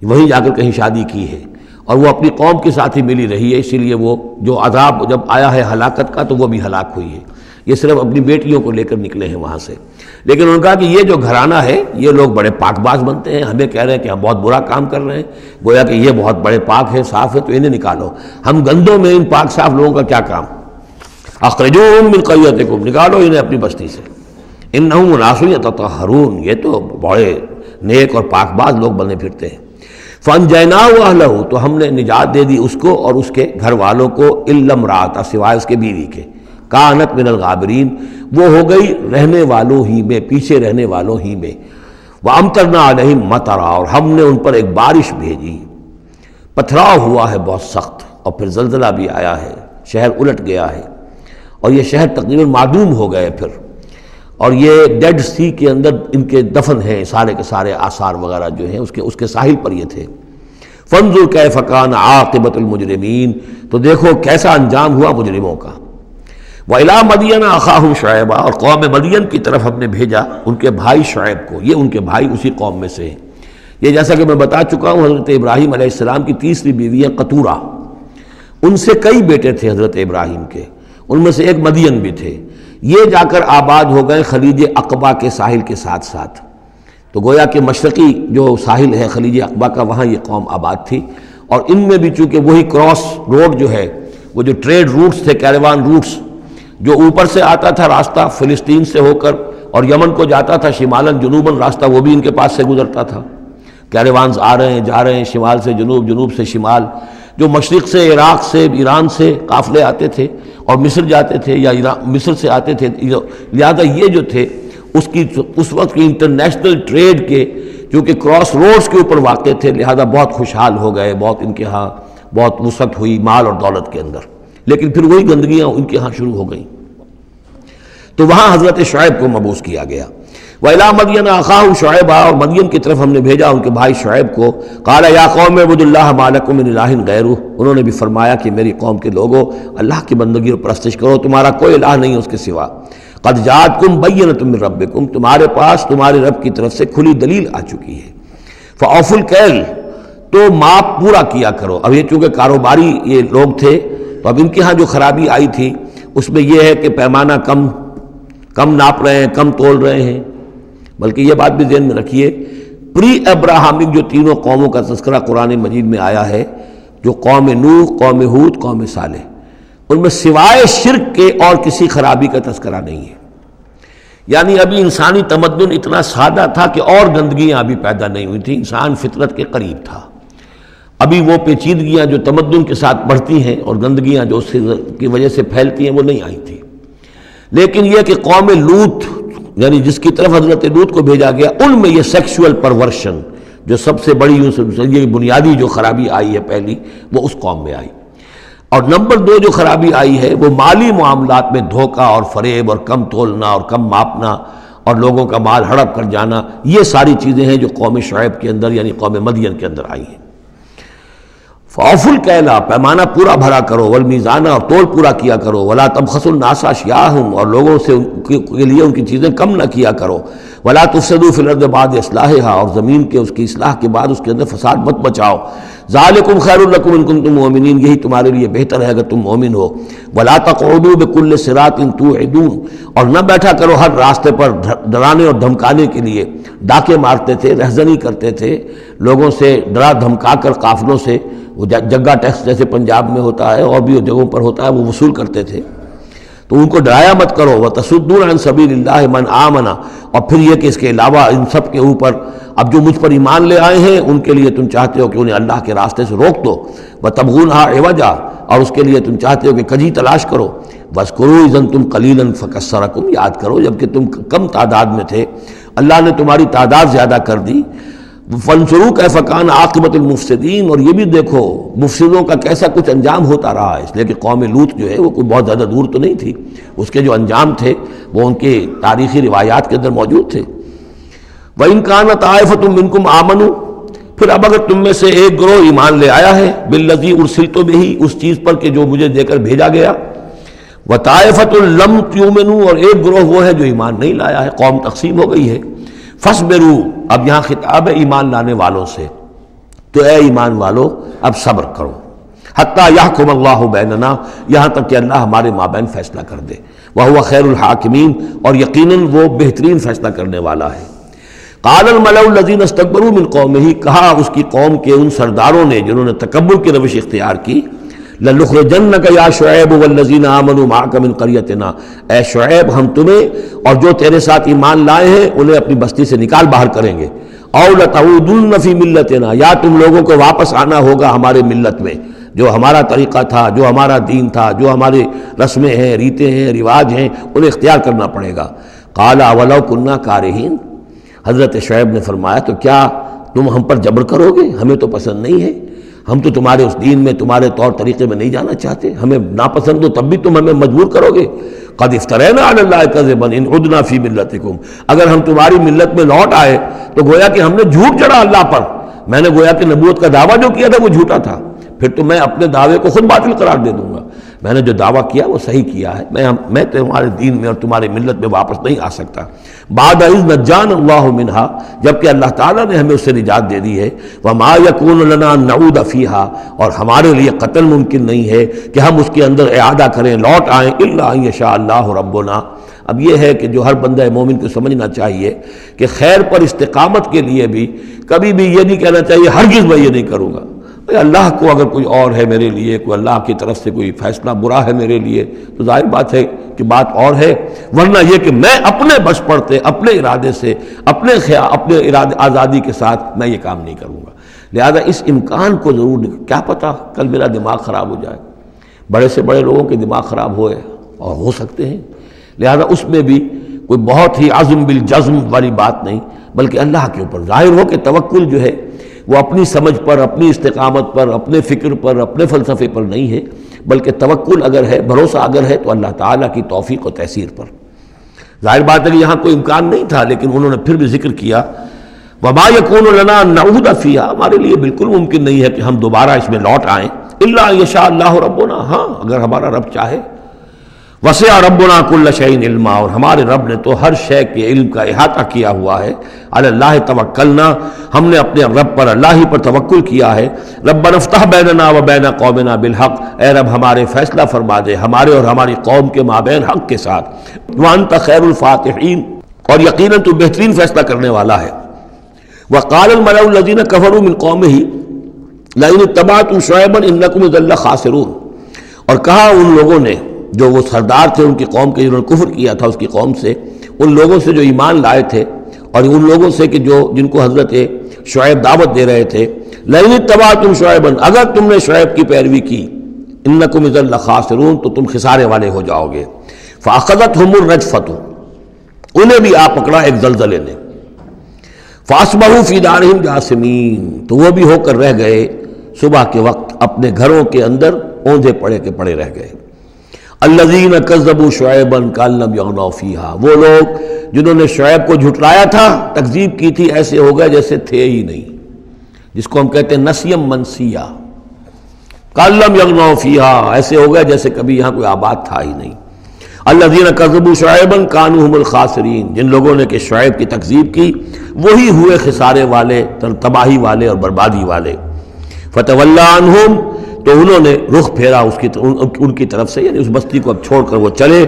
وہیں جا کر کہیں شادی کی ہے. اور وہ اپنی قوم کے ساتھ ہی ملی رہی ہے، اسی لیے وہ جو عذاب جب آیا ہے ہلاکت کا تو وہ بھی ہلاک ہوئی ہے۔ یہ صرف اپنی بیٹیوں کو لے کر نکلے ہیں وہاں سے، لیکن انہوں نے کہا کہ یہ جو گھرانہ ہے یہ لوگ بڑے پاک باز بنتے ہیں، ہمیں کہہ رہے ہیں کہ ہم بہت برا کام کر رہے ہیں، گویا کہ یہ بہت بڑے پاک ہے، صاف ہے، تو انہیں نکالو۔ ہم گندوں میں ان پاک صاف لوگوں کا کیا کام؟ اخرجوہم من قریتکم، نکالو انہیں اپنی بستی سے، انہم اناس یتطہرون، یہ تو بڑے نیک اور پاک باز لوگ بنے پھرتے ہیں۔ فانجیناہ واہلہ، تو ہم نے نجات دے دی اس کو اور اس کے گھر والوں کو، الا امرأتہ، سوائے اس کے بیوی کے، کانت من الغابرین، وہ ہو گئی رہنے والوں ہی میں، پیچھے رہنے والوں ہی میں۔ وامطرنا علیہم مطرا، اور ہم نے ان پر ایک بارش بھیجی، پتھراؤ ہوا ہے بہت سخت، اور پھر زلزلہ بھی آیا ہے، شہر الٹ گیا ہے، اور یہ شہر تقریباً معدوم ہو گئے پھر، اور یہ ڈیڈ سی کے اندر ان کے دفن ہیں، سارے کے سارے آثار وغیرہ جو ہیں اس کے ساحل پر یہ تھے۔ فانظر کیف کان عاقبۃ المجرمین، تو دیکھو کیسا انجام ہوا مجرموں کا۔ وَإِلَىٰ مَدْيَنَ أَخَاهُمْ شُعَيْبًا، اور قوم مدین کی طرف ہم نے بھیجا ان کے بھائی شعیب کو، یہ ان کے بھائی اسی قوم میں سے ہیں۔ یہ جیسا کہ میں بتا چکا ہوں، حضرت ابراہیم علیہ السلام کی تیسری بیوی ہے قطورہ، ان سے کئی بیٹے تھے حضرت ابراہیم کے، ان میں سے ایک مدین بھی تھے، یہ جا کر آباد ہو گئے خلیج عقبہ کے ساحل کے ساتھ ساتھ، تو گویا کہ مشرقی جو ساحل ہے خلیج عقبہ کا، وہاں یہ قوم آباد تھی، اور ان میں بھی چونکہ وہی کراس روڈ جو ہے، وہ جو ٹریڈ روٹس تھے، کیروان روٹس، جو اوپر سے آتا تھا راستہ فلسطین سے ہو کر اور یمن کو جاتا تھا شمالاً جنوباً راستہ، وہ بھی ان کے پاس سے گزرتا تھا، کیروانز آ رہے ہیں جا رہے ہیں، شمال سے جنوب، جنوب سے شمال، جو مشرق سے عراق سے ایران سے قافلے آتے تھے اور مصر جاتے تھے یا مصر سے آتے تھے، لہذا یہ جو تھے اس وقت کی انٹرنیشنل ٹریڈ کے چونکہ کراس روڈز کے اوپر واقع تھے، لہذا بہت خوشحال ہو گئے، بہت ان کے ہاں بہت وسعت ہوئی مال اور دولت کے اندر، لیکن پھر وہی گندگیاں ان کے ہاں شروع ہو گئیں، تو وہاں حضرت شعیب کو مبعوث کیا گیا۔ وَإِلَىٰ مَدْيَنَ أَخَاهُمْ شُعَيْبًا، اور مدین کی طرف ہم نے بھیجا ان کے بھائی شعیب کو، قَالَ يَا قَوْمِ اعْبُدُوا اللَّهَ مَا لَكُم مِّنْ إِلَٰهٍ غَيْرُهُ، انہوں نے بھی فرمایا کہ میری قوم کے لوگو اللہ کی بندگی اور پرستش کرو، تمہارا کوئی الہ نہیں ہے اس کے سوا۔ قَدْ جَاءَتْكُمْ بَيِّنَةٌ مِّن رَبِّكُمْ، تمہارے پاس تمہارے رب کی طرف سے کھلی دلیل آ چکی ہے۔ فَأَوْفُوا الْكَيْلَ، تو ماپ پورا کیا کرو۔ اب یہ چونکہ کاروباری یہ لوگ تھے تو اب ان کے ہاں جو خرابی آئی تھی اس میں یہ ہے کہ پیمانہ کم ناپ رہے ہیں، کم تول رہے ہیں، بلکہ یہ بات بھی ذہن میں رکھیے، پری ابراہمک جو تینوں قوموں کا تذکرہ قرآن مجید میں آیا ہے، جو قوم نوح، قوم ہود، قوم صالح، ان میں سوائے شرک کے اور کسی خرابی کا تذکرہ نہیں ہے۔ یعنی ابھی انسانی تمدن اتنا سادہ تھا کہ اور گندگیاں ابھی پیدا نہیں ہوئی تھیں، انسان فطرت کے قریب تھا، ابھی وہ پیچیدگیاں جو تمدن کے ساتھ بڑھتی ہیں اور گندگیاں جو اس کی وجہ سے پھیلتی ہیں وہ نہیں آئی تھی۔ لیکن یہ کہ قوم لوط، یعنی جس کی طرف حضرت لوط کو بھیجا گیا، ان میں یہ سیکشول پرورشن جو سب سے بڑی یہ بنیادی جو خرابی آئی ہے پہلی، وہ اس قوم میں آئی۔ اور نمبر 2 جو خرابی آئی ہے وہ مالی معاملات میں دھوکہ اور فریب اور کم تولنا اور کم ماپنا اور لوگوں کا مال ہڑپ کر جانا، یہ ساری چیزیں ہیں جو قوم شعیب کے اندر یعنی قوم مدین کے اندر آئی ہیں۔ فَأَوْفُوا الْكَيْلَ، پیمانہ پورا بھرا کرو، وَالْمِيزَانَ، اور تول پورا کیا کرو، وَلَا تَبْخَسُوا النَّاسَ أَشْيَاءَهُمْ، اور لوگوں سے کے لیے ان کی چیزیں کم نہ کیا کرو، وَلَا تُفْسِدُوا فِي الْأَرْضِ بَعْدَ إِصْلَاحِهَا، اور زمین کے اس کی اصلاح کے بعد اس کے اندر فساد مت بچاؤ، ذَلِكُمْ خَيْرٌ لَكُمْ إِن كُنتُم مُؤْمِنِينَ، یہی تمہارے لیے بہتر ہے اگر تم مومن ہو، وَلَا تَقْعُدُوا بِكُلِّ صِرَاطٍ تُوعِدُونَ، اور نہ بیٹھا کرو ہر راستے پر ڈرانے اور دھمکانے کے لیے، ڈاکے مارتے تھے، رہزنی کرتے تھے لوگوں سے، ڈرا دھمکا کر قافلوں سے، وہ جگہ ٹیکس جیسے پنجاب میں ہوتا ہے اور بھی جگہوں پر ہوتا ہے وہ وصول کرتے تھے، تو ان کو ڈرایا مت کرو۔ وَتَصُدُّونَ عَن سَبِيلِ اللَّهِ مَنْ آمَنَ، اور پھر یہ کہ اس کے علاوہ ان سب کے اوپر اب جو مجھ پر ایمان لے آئے ہیں ان کے لیے تم چاہتے ہو کہ انہیں اللہ کے راستے سے روک دو، وَتَبْغُونَهَا عِوَجًا، اور اس کے لیے تم چاہتے ہو کہ کجی تلاش کرو، وَاذْكُرُوا إِذْ أَنْتُمْ قَلِيلًا فَكَثَّرَكُمْ، یاد کرو جبکہ تم کم تعداد میں تھے اللہ نے تمہاری تعداد زیادہ کر دی۔ فَانْظُرُوا كَيْفَ كَانَ عَاقِبَةُ الْمُفْسِدِينَ، اور یہ بھی دیکھو مفسدوں کا کیسا کچھ انجام ہوتا رہا ہے، اس لیے کہ قوم لوط جو ہے وہ کوئی بہت زیادہ دور تو نہیں تھی، اس کے جو انجام تھے وہ ان کے تاریخی روایات کے اندر موجود تھے۔ وَإِنْ كَانَ طَائِفَةٌ مِّنْكُمْ آمَنُوا، پھر اب اگر تم میں سے ایک گروہ ایمان لے آیا ہے، بِالَّذِي أُرْسِلْتُ بِهِ، اس چیز پر کہ جو مجھے دے کر بھیجا گیا، وَطَائِفَةٌ لَمْ تُؤْمِنُوا، اور ایک گروہ وہ ہے جو ایمان نہیں لایا ہے، قوم تقسیم ہو گئی ہے۔ فَاصْبِرُوا، اب یہاں خطاب ہے ایمان لانے والوں سے، تو اے ایمان والو اب صبر کرو، حتیٰ یحکم اللہ بیننا، یہاں تک کہ اللہ ہمارے مابین فیصلہ کر دے، وہو خیر الحاکمین، اور یقیناً وہ بہترین فیصلہ کرنے والا ہے۔ قال الملأ الذین استکبروا من قومہ، کہا اس کی قوم کے ان سرداروں نے جنہوں نے تکبر کی روش اختیار کی، لَنُخْرِجَنَّكَ يَا شُعَيْبُ وَالَّذِينَ آمَنُوا مَعَكَ مِنْ قَرْيَتِنَا، اے شعیب ہم تمہیں اور جو تیرے ساتھ ایمان لائے ہیں انہیں اپنی بستی سے نکال باہر کریں گے، اَوْ لَتَعُودُنَّ فِي مِلَّتِنَا، یا تم لوگوں کو واپس آنا ہوگا ہمارے ملت میں، جو ہمارا طریقہ تھا، جو ہمارا دین تھا، جو ہمارے رسمیں ہیں، ریتیں ہیں، رواج ہیں، انہیں اختیار کرنا پڑے گا۔ قَالَ أَوَلَوْ كُنَّا كَارِهِينَ، حضرت شعیب نے فرمایا تو کیا تم ہم پر جبر کرو گے؟ ہمیں تو پسند نہیں ہے، ہم تو تمہارے اس دین میں، تمہارے طور طریقے میں نہیں جانا چاہتے، ہمیں ناپسند ہو تب بھی تم ہمیں مجبور کرو گے۔ قد افترینا علی اللہ کذبا ان عدنا فی ملتکم، اگر ہم تمہاری ملت میں لوٹ آئے تو گویا کہ ہم نے جھوٹ چڑھا اللہ پر، میں نے گویا کہ نبوت کا دعویٰ جو کیا تھا وہ جھوٹا تھا، پھر تو میں اپنے دعوے کو خود باطل قرار دے دوں گا، میں نے جو دعویٰ کیا وہ صحیح کیا ہے، میں تمہارے دین میں اور تمہاری ملت میں واپس نہیں آ سکتا۔ بعد اذ نجانا اللہ منہا، جبکہ اللہ تعالیٰ نے ہمیں اس سے نجات دے دی ہے، وما یکون لنا ان نعود فیہا، اور ہمارے لیے قتل ممکن نہیں ہے کہ ہم اس کے اندر اعادہ کریں، لوٹ آئیں، الا ان یشاء اللہ ربنا۔ اب یہ ہے کہ جو ہر بندہ مومن کو سمجھنا چاہیے کہ خیر پر استقامت کے لیے بھی کبھی بھی یہ نہیں کہنا چاہیے ہرگز میں یہ نہیں کروں گا، اللہ کو اگر کوئی اور ہے میرے لیے، کوئی اللہ کی طرف سے کوئی فیصلہ برا ہے میرے لیے تو ظاہر بات ہے کہ بات اور ہے، ورنہ یہ کہ میں اپنے بس پڑتے، اپنے ارادے سے، اپنے ارادے آزادی کے ساتھ میں یہ کام نہیں کروں گا۔ لہذا اس امکان کو ضرور، کیا پتہ کل میرا دماغ خراب ہو جائے، بڑے سے بڑے لوگوں کے دماغ خراب ہوئے اور ہو سکتے ہیں، لہذا اس میں بھی کوئی بہت ہی عزم بالجزم والی بات نہیں، بلکہ اللہ کے اوپر ظاہر ہو کہ توکل جو ہے وہ اپنی سمجھ پر، اپنی استقامت پر، اپنے فکر پر، اپنے فلسفے پر نہیں ہے، بلکہ توکل اگر ہے، بھروسہ اگر ہے تو اللہ تعالیٰ کی توفیق و تیسیر پر۔ ظاہر بات ہے کہ یہاں کوئی امکان نہیں تھا، لیکن انہوں نے پھر بھی ذکر کیا وما یکون لنا ان نعود فیہا، ہمارے لیے بالکل ممکن نہیں ہے کہ ہم دوبارہ اس میں لوٹ آئیں، الا ان یشاء اللہ ربنا، ہاں اگر ہمارا رب چاہے۔ وسع ربنا کل شیء علما، اور ہمارے رب نے تو ہر شے کے علم کا احاطہ کیا ہوا ہے۔ علی اللہ توکلنا، ہم نے اپنے رب پر، اللہ ہی پر توکل کیا ہے۔ ربنا افتح بیننا و بین قومنا بالحق، اے رب ہمارے فیصلہ فرما دے ہمارے اور ہماری قوم کے مابین حق کے ساتھ۔ وانت خیر الفاتحین، اور یقیناً تو بہترین فیصلہ کرنے والا ہے۔ وقال الملأ الذین کفروا من قومہ لئن اتبعتم شعیبا انکم اذا لخاسرون، اور کہا ان لوگوں نے جو وہ سردار تھے ان کی قوم کے، جنہوں نے کفر کیا تھا اس کی قوم سے، ان لوگوں سے جو ایمان لائے تھے اور ان لوگوں سے کہ جن کو حضرت شعیب دعوت دے رہے تھے، لئن اتبعتم شعیبا، اگر تم نے شعیب کی پیروی کی، انکم اذا لخاسرون، تو تم خسارے والے ہو جاؤ گے۔ فاخذتهم الرجفۃ، انہیں بھی آ پکڑا ایک زلزلے نے، فاصبحوا فی دارہم جاثمین، تو وہ بھی ہو کر رہ گئے صبح کے وقت اپنے گھروں کے اندر اوندھے پڑے کے پڑے رہ گئے۔ الذین کذبوا شعیبا کأن لم یغنوا فیہا، وہ لوگ جنہوں نے شعیب کو جھٹلایا تھا، تکذیب کی تھی، ایسے ہو گئے جیسے تھے ہی نہیں، جس کو ہم کہتے ہیں نسیم منسیہ، کأن لم یغنوا فیہا، ایسے ہو گئے جیسے کبھی یہاں کوئی آباد تھا ہی نہیں۔ الذین کذبوا شعیبا کانوا هم الخاسرین، جن لوگوں نے کہ شعیب کی تکذیب کی وہی ہوئے خسارے والے، تباہی والے اور بربادی والے۔ فتولی عنہم، تو انہوں نے رخ پھیرا ان کی طرف سے، یعنی اس بستی کو اب چھوڑ کر وہ چلے۔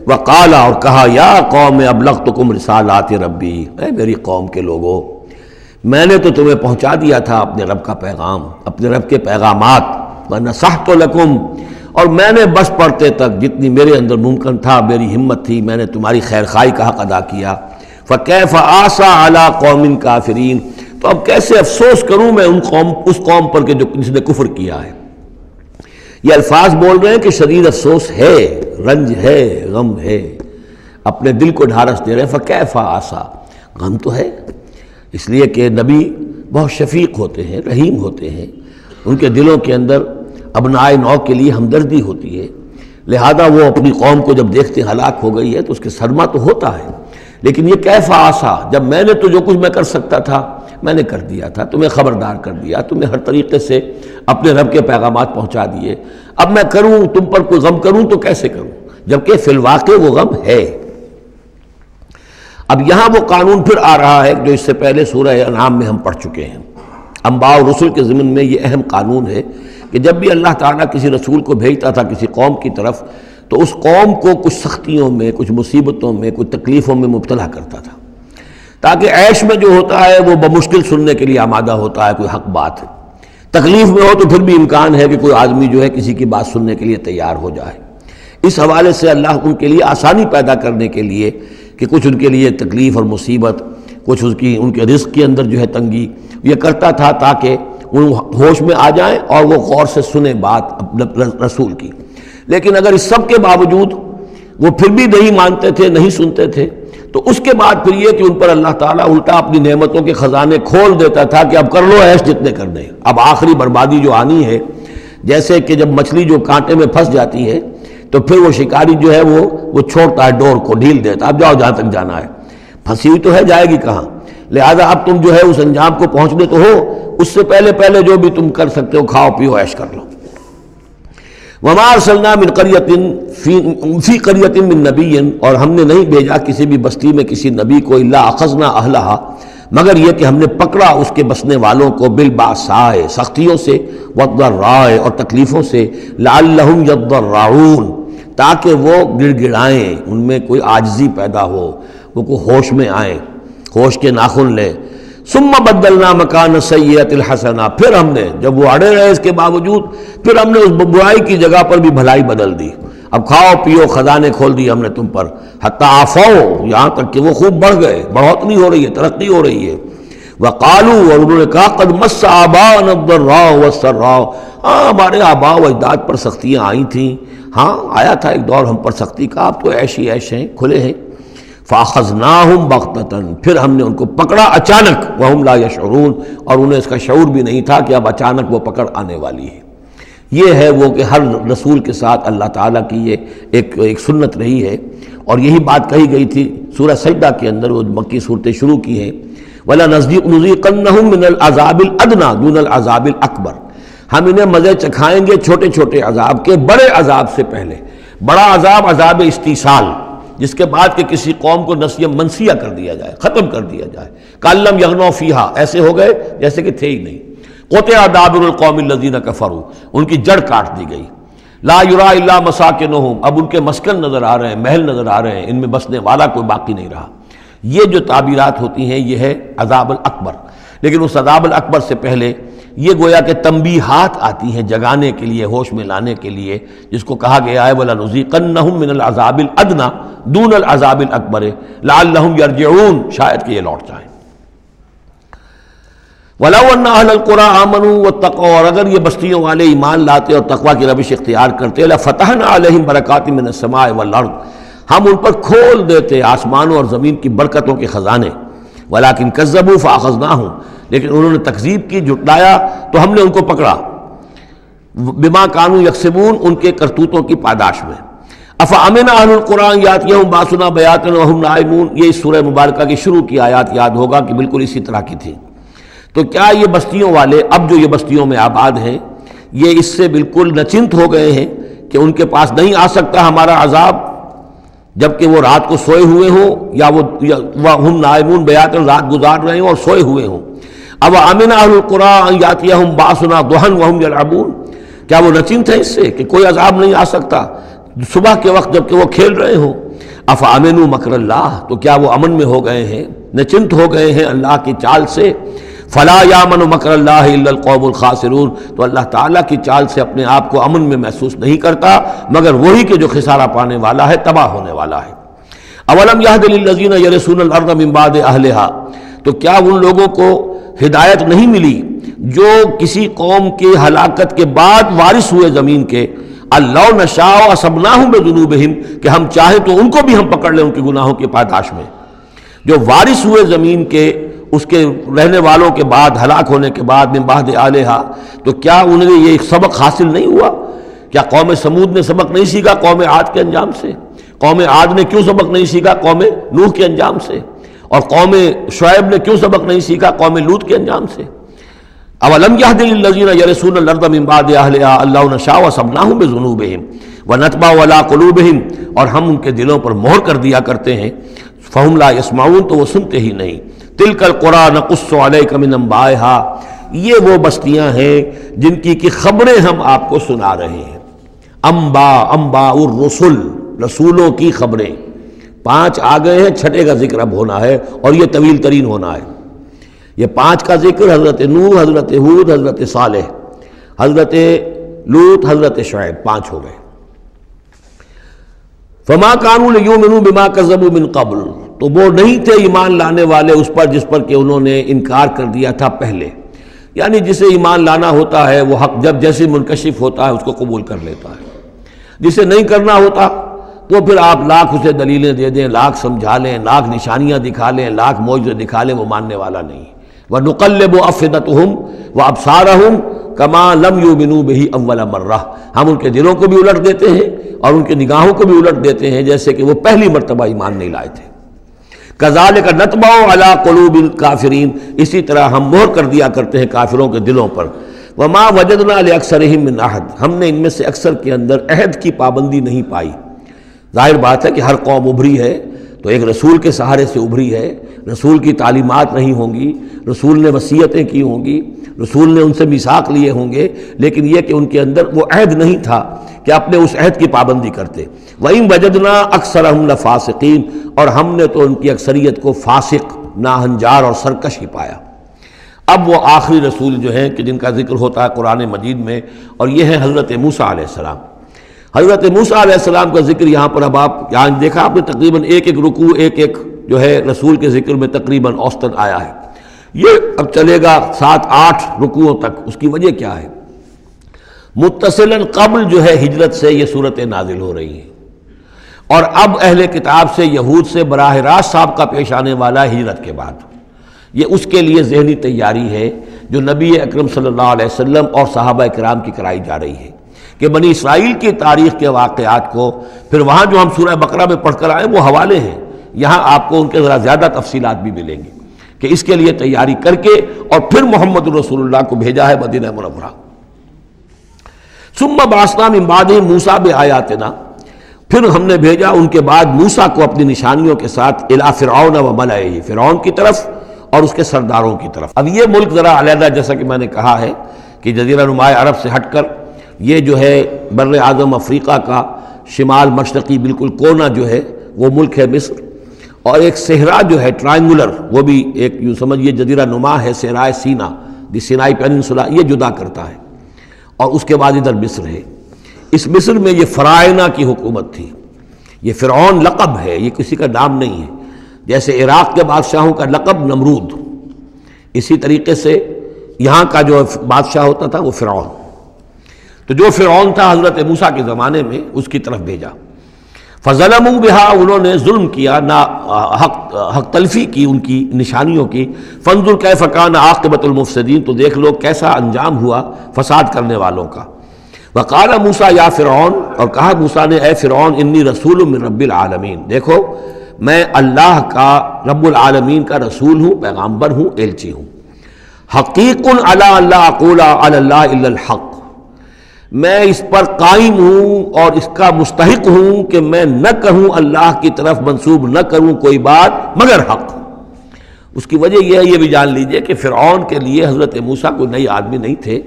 وقال، اور کہا، یا قوم ابلغتکم رسالات ربی، اے میری قوم کے لوگوں، میں نے تو تمہیں پہنچا دیا تھا اپنے رب کا پیغام، اپنے رب کے پیغامات، ونصحت لکم، اور میں نے بس پڑھتے تک جتنی میرے اندر ممکن تھا، میری ہمت تھی، میں نے تمہاری خیر خواہی کا حق ادا کیا۔ فکیف آسیٰ علی قوم کافرین، تو اب کیسے افسوس کروں میں اس قوم پر کہ جس نے کفر کیا ہے۔ یہ الفاظ بول رہے ہیں کہ شدید افسوس ہے، رنج ہے، غم ہے، اپنے دل کو ڈھارس دے رہے ہیں۔ فکیف آسیٰ، غم تو ہے، اس لیے کہ نبی بہت شفیق ہوتے ہیں، رحیم ہوتے ہیں، ان کے دلوں کے اندر ابنائے نو کے لیے ہمدردی ہوتی ہے، لہذا وہ اپنی قوم کو جب دیکھتے ہلاک ہو گئی ہے تو اس کے صدمہ تو ہوتا ہے، لیکن یہ کیف آسیٰ، جب میں نے تو جو کچھ میں کر سکتا تھا میں نے کر دیا تھا، تمہیں خبردار کر دیا، تمہیں ہر طریقے سے اپنے رب کے پیغامات پہنچا دیے، اب میں کروں تم پر کوئی غم کروں تو کیسے کروں، جبکہ فی الواقع وہ غم ہے۔ اب یہاں وہ قانون پھر آ رہا ہے جو اس سے پہلے سورہ انعام میں ہم پڑھ چکے ہیں۔ انبیاء اور رسل کے ضمن میں یہ اہم قانون ہے کہ جب بھی اللہ تعالیٰ کسی رسول کو بھیجتا تھا کسی قوم کی طرف تو اس قوم کو کچھ سختیوں میں، کچھ مصیبتوں میں، کچھ تکلیفوں میں مبتلا کرتا تھا، تاکہ عیش میں جو ہوتا ہے وہ بمشکل سننے کے لیے آمادہ ہوتا ہے کوئی حق بات ہے، تکلیف میں ہو تو پھر بھی امکان ہے کہ کوئی آدمی جو ہے کسی کی بات سننے کے لیے تیار ہو جائے۔ اس حوالے سے اللہ ان کے لیے آسانی پیدا کرنے کے لیے کہ کچھ ان کے لیے تکلیف اور مصیبت، کچھ ان کے رزق کے اندر جو ہے تنگی، یہ کرتا تھا تاکہ وہ ہوش میں آ جائیں اور وہ غور سے سنیں بات رسول کی۔ لیکن اگر اس سب کے باوجود وہ پھر بھی نہیں مانتے تھے، نہیں سنتے تھے، تو اس کے بعد پھر یہ کہ ان پر اللہ تعالیٰ الٹا اپنی نعمتوں کے خزانے کھول دیتا تھا کہ اب کر لو عیش جتنے کرنے، اب آخری بربادی جو آنی ہے، جیسے کہ جب مچھلی جو کانٹے میں پھنس جاتی ہے تو پھر وہ شکاری جو ہے وہ چھوڑتا ہے ڈور کو، ڈھیل دیتا ہے، اب جاؤ جہاں تک جانا ہے، پھنسی ہوئی تو ہے، جائے گی کہاں، لہذا اب تم جو ہے اس انجام کو پہنچنے تو ہو، اس سے پہلے جو بھی تم کر سکتے ہو کھاؤ پیو عیش کر لو۔ وَمَا أَرْسَلْنَا مِنْ قَرْيَةٍ فِي قَرْيَةٍ مِّن نَبِيٍّ، اور ہم نے نہیں بھیجا کسی بھی بستی میں کسی نبی کو إِلَّا أَخَذْنَا أَهْلَهَا، مگر یہ کہ ہم نے پکڑا اس کے بسنے والوں کو بالباسائے، سختیوں سے، والضراء اور تکلیفوں سے، لعلہم یضرعون، تاکہ وہ گڑ گڑائیں، ان میں کوئی عاجزی پیدا ہو، وہ کوئی ہوش میں آئیں، ہوش کے ناخن لیں۔ ثم بدلنا مکان السیئۃ الحسنہ، پھر ہم نے جب وہ اڑے رہے اس کے باوجود، پھر ہم نے اس برائی کی جگہ پر بھی بھلائی بدل دی، اب کھاؤ پیو خزانے کھول دیے ہم نے تم پر، حتی عفوا، یہاں تک کہ وہ خوب بڑھ گئے، بڑھوتری ہو رہی ہے، ترقی ہو رہی ہے۔ وقالوا، اور انہوں نے کہا قد مس آباءنا الضراء والسراء، ہاں ہمارے آباء و اجداد پر سختیاں آئی تھیں، ہاں آیا تھا ایک دور ہم پر سختی کا، اب تو عیش ہی عیش ہیں، کھلے ہیں۔ فَأَخَذْنَاهُمْ بَغْتَةً، پھر ہم نے ان کو پکڑا اچانک، وَهُمْ لَا يَشْعُرُونَ، اور انہیں اس کا شعور بھی نہیں تھا کہ اب اچانک وہ پکڑ آنے والی ہے۔ یہ ہے وہ کہ ہر رسول کے ساتھ اللہ تعالیٰ کی یہ ایک سنت رہی ہے، اور یہی بات کہی گئی تھی سورہ سجدہ کے اندر، وہ مکی صورتیں شروع کی ہیں، وَلَنُذِيقَنَّهُم مِّنَ الْعَذَابِ الْأَدْنَىٰ دُونَ الْعَذَابِ الْأَكْبَرِ، ہم انہیں مزے چکھائیں گے چھوٹے چھوٹے عذاب کے، بڑے عذاب سے پہلے۔ بڑا عذاب عذاب استیصال، جس کے بعد کہ کسی قوم کو نسیہ منسیہ کر دیا جائے، ختم کر دیا جائے، کَأَلَّمْ يَغْنَوْا فِيهَا، ایسے ہو گئے جیسے کہ تھے ہی نہیں۔ قُطِعَ دَابِرُ الْقَوْمِ الَّذِينَ كَفَرُوا، ان کی جڑ کاٹ دی گئی۔ لَا يُرَىٰ إِلَّا مَسَاكِنُهُمْ، اب ان کے مسکن نظر آ رہے ہیں، محل نظر آ رہے ہیں، ان میں بسنے والا کوئی باقی نہیں رہا۔ یہ جو تعبیرات ہوتی ہیں یہ ہے عذاب الاکبر، لیکن اس عذاب الاکبر سے پہلے یہ گویا کہ تنبیہات آتی ہیں جگانے کے لیے، ہوش میں لانے کے لیے، جس کو کہا گیا ہے وَلَنُذِيقَنَّهُم مِّنَ الْعَذَابِ الْأَدْنَىٰ دُونَ الْعَذَابِ الْأَكْبَرِ لَعَلَّهُمْ يَرْجِعُونَ، شاید کہ یہ لوٹ جائیں۔ وَلَوْ أَنَّ أَهْلَ الْقُرَىٰ آمَنُوا وَاتَّقَوْا، اور اگر یہ بستیوں والے ایمان لاتے اور تقویٰ کی روش اختیار کرتے، لَفَتَحْنَا عَلَيْهِمْ بَرَكَاتٍ مِّنَ السَّمَاءِ وَالْأَرْضِ، ہم ان پر کھول دیتے آسمانوں اور زمین کی برکتوں کے خزانے۔ وَلَٰكِن كَذَّبُوا فَأَخَذْنَاهُمْ، لیکن انہوں نے تکذیب کی، جھٹلایا، تو ہم نے ان کو پکڑا، بما كانوا یکسبون، ان کے کرتوتوں کی پاداش میں۔ افامن اہل القرآن یاتیہم باسنا بیاتن وہم نائمون، یہ اس سورہ مبارکہ کی شروع کی آیات یاد ہوگا کہ بالکل اسی طرح کی تھی۔ تو کیا یہ بستیوں والے اب جو یہ بستیوں میں آباد ہیں یہ اس سے بالکل نچنت ہو گئے ہیں کہ ان کے پاس نہیں آ سکتا ہمارا عذاب، جبکہ وہ رات کو سوئے ہوئے ہوں، یا وہ ہم نائمون بیاتن، رات گزار رہے ہوں اور سوئے ہوئے ہوں۔ اب امن اہل القرآن یاتیہم باسنا ضحی وہم یلعبون، کیا وہ نچنت ہے اس سے کہ کوئی عذاب نہیں آ سکتا صبح کے وقت جبکہ وہ کھیل رہے ہوں؟ افامنوا مکر اللہ، تو کیا وہ امن میں ہو گئے ہیں، نچنت ہو گئے ہیں اللہ کی چال سے؟ فلا یامن مکر اللہ الا القوم الخاسرون، تو اللہ تعالیٰ کی چال سے اپنے آپ کو امن میں محسوس نہیں کرتا مگر وہی کہ جو خسارہ پانے والا ہے، تباہ ہونے والا ہے۔ اولم یہد للذین یرثون الارض من بعد اہلہا، تو کیا ان لوگوں کو ہدایت نہیں ملی جو کسی قوم کی ہلاکت کے بعد وارث ہوئے زمین کے، اللہ نشاء اصبناہم بذنوبہم، کہ ہم چاہیں تو ان کو بھی ہم پکڑ لیں ان کے گناہوں کی پاداش میں۔ جو وارث ہوئے زمین کے، اس کے رہنے والوں کے بعد، ہلاک ہونے کے بعد، من بعد اہلہا، تو کیا انہیں یہ سبق حاصل نہیں ہوا؟ کیا قوم سمود نے سبق نہیں سیکھا قوم عاد کے انجام سے؟ قوم عاد نے کیوں سبق نہیں سیکھا قوم نوح کے انجام سے؟ اور قوم شعیب نے کیوں سبق نہیں سیکھا قوم لوط کے انجام سے؟ اولم یہد للذین یرثون الارض من بعد اہلہا اللہ نشاء اصبناہم بذنوبہم ونطبع علی قلوبہم، اور ہم ان کے دلوں پر مہر کر دیا کرتے ہیں، فہم لا یسمعون، تو وہ سنتے ہی نہیں۔ تلک القریٰ نقص علیک من انبائہا، یہ وہ بستیاں ہیں جن کی خبریں ہم آپ کو سنا رہے ہیں۔ انباء الرسل، رسولوں کی خبریں 5 آ گئے ہیں، 6 کا ذکر اب ہونا ہے اور یہ طویل ترین ہونا ہے۔ یہ 5 کا ذکر حضرت نوح، حضرت ہود، حضرت صالح، حضرت لوط، حضرت شعیب، 5 ہو گئے۔ فما كانوا ليؤمنوا بما كذبوا من قبل، تو وہ نہیں تھے ایمان لانے والے اس پر جس پر کہ انہوں نے انکار کر دیا تھا پہلے، یعنی جسے ایمان لانا ہوتا ہے وہ حق جب جیسے منکشف ہوتا ہے اس کو قبول کر لیتا ہے، جسے نہیں کرنا ہوتا وہ پھر آپ لاکھ اسے دلیلیں دے دیں، لاکھ سمجھا لیں، لاکھ نشانیاں دکھا لیں، لاکھ معجزے دکھا لیں، وہ ماننے والا نہیں۔ وَنُقَلِّبُ أَفْئِدَتَهُمْ وَأَبْصَارَهُمْ كَمَا لَمْ يُؤْمِنُوا بِهِ أَوَّلَ مَرَّةٍ، ہم ان کے دلوں کو بھی الٹ دیتے ہیں اور ان کی نگاہوں کو بھی الٹ دیتے ہیں جیسے کہ وہ پہلی مرتبہ ایمان نہیں لائے تھے۔ كَذَلِكَ نَطْبَعُ عَلَىٰ قُلُوبِ الْكَافِرِينَ، اسی طرح ہم مہر کر دیا کرتے ہیں کافروں کے دلوں پر۔ وَمَا وَجَدْنَا لِأَكْثَرِهِم مِّنْ أَحَدٍ، ہم نے ان میں سے اکثر کے اندر عہد کی پابندی نہیں پائی۔ ظاہر بات ہے کہ ہر قوم ابھری ہے تو ایک رسول کے سہارے سے ابھری ہے، رسول کی تعلیمات نہیں ہوں گی، رسول نے وصیتیں کی ہوں گی، رسول نے ان سے میثاق لیے ہوں گے، لیکن یہ کہ ان کے اندر وہ عہد نہیں تھا کہ اپنے اس عہد کی پابندی کرتے۔ وَإِن وَجَدْنَا أَكْثَرَهُمْ لَفَاسِقِينَ، اور ہم نے تو ان کی اکثریت کو فاسق، ناہنجار اور سرکش ہی پایا۔ اب وہ آخری رسول جو ہیں کہ جن کا ذکر ہوتا ہے قرآن مجید میں، اور یہ ہے حضرت موسیٰ علیہ السلام۔ حضرت موسیٰ علیہ السلام کا ذکر یہاں پر اب آپ یہاں دیکھا آپ نے تقریباً ایک رکوع ایک جو ہے رسول کے ذکر میں تقریباً اوسطاً آیا ہے۔ یہ اب چلے گا 7-8 رکوعوں تک۔ اس کی وجہ کیا ہے؟ متصلاً قبل جو ہے ہجرت سے یہ صورتیں نازل ہو رہی ہیں، اور اب اہل کتاب سے یہود سے براہ راست سابقہ پیش آنے والا ہجرت کے بعد۔ یہ اس کے لیے ذہنی تیاری ہے جو نبی اکرم صلی اللہ علیہ وسلم اور صحابہ کرام کی کرائی جا رہی ہے کہ بنی اسرائیل کی تاریخ کے واقعات کو پھر وہاں جو ہم سورہ بقرہ میں پڑھ کر آئے وہ حوالے ہیں، یہاں آپ کو ان کے ذرا زیادہ تفصیلات بھی ملیں گی کہ اس کے لیے تیاری کر کے اور پھر محمد رسول اللہ کو بھیجا ہے مدینہ منورہ۔ ثم بعثنا من بعدهم موسیٰ بآیاتنا، پھر ہم نے بھیجا ان کے بعد موسیٰ کو اپنی نشانیوں کے ساتھ الی فرعون وملئہ، فرعون کی طرف اور اس کے سرداروں کی طرف۔ اب یہ ملک ذرا علیحدہ جیسا کہ میں نے کہا ہے کہ جزیرہ نما عرب سے ہٹ کر یہ جو ہے بر اعظم افریقہ کا شمال مشرقی بالکل کونا جو ہے وہ ملک ہے مصر، اور ایک صحرا جو ہے ٹرائنگولر وہ بھی ایک یوں سمجھیے جزیرہ نما ہے، صحرائے سینا دی سینائی پیننسولا، یہ جدا کرتا ہے، اور اس کے بعد ادھر مصر ہے۔ اس مصر میں یہ فرائنہ کی حکومت تھی، یہ فرعون لقب ہے، یہ کسی کا نام نہیں ہے، جیسے عراق کے بادشاہوں کا لقب نمرود، اسی طریقے سے یہاں کا جو بادشاہ ہوتا تھا وہ فرعون۔ تو جو فرعون تھا حضرت موسیٰ کے زمانے میں اس کی طرف بھیجا۔ فظلموا بہا، انہوں نے ظلم کیا، حق تلفی کی ان کی نشانیوں کی۔ فانظر کیف کان عاقبۃ المفسدین، تو دیکھ لو کیسا انجام ہوا فساد کرنے والوں کا۔ وقال موسیٰ یا فرعون، اور کہا موسیٰ نے اے فرعون انی رسول من رب العالمین، دیکھو میں اللہ کا رب العالمین کا رسول ہوں، پیغامبر ہوں، ایلچی ہوں۔ حقیق علی اللہ اقول علی اللہ الا الحق، میں اس پر قائم ہوں اور اس کا مستحق ہوں کہ میں نہ کہوں اللہ کی طرف منسوب نہ کروں کوئی بات مگر حق۔ اس کی وجہ یہ ہے، یہ بھی جان لیجئے کہ فرعون کے لیے حضرت موسیٰ کوئی نئی آدمی نہیں تھے،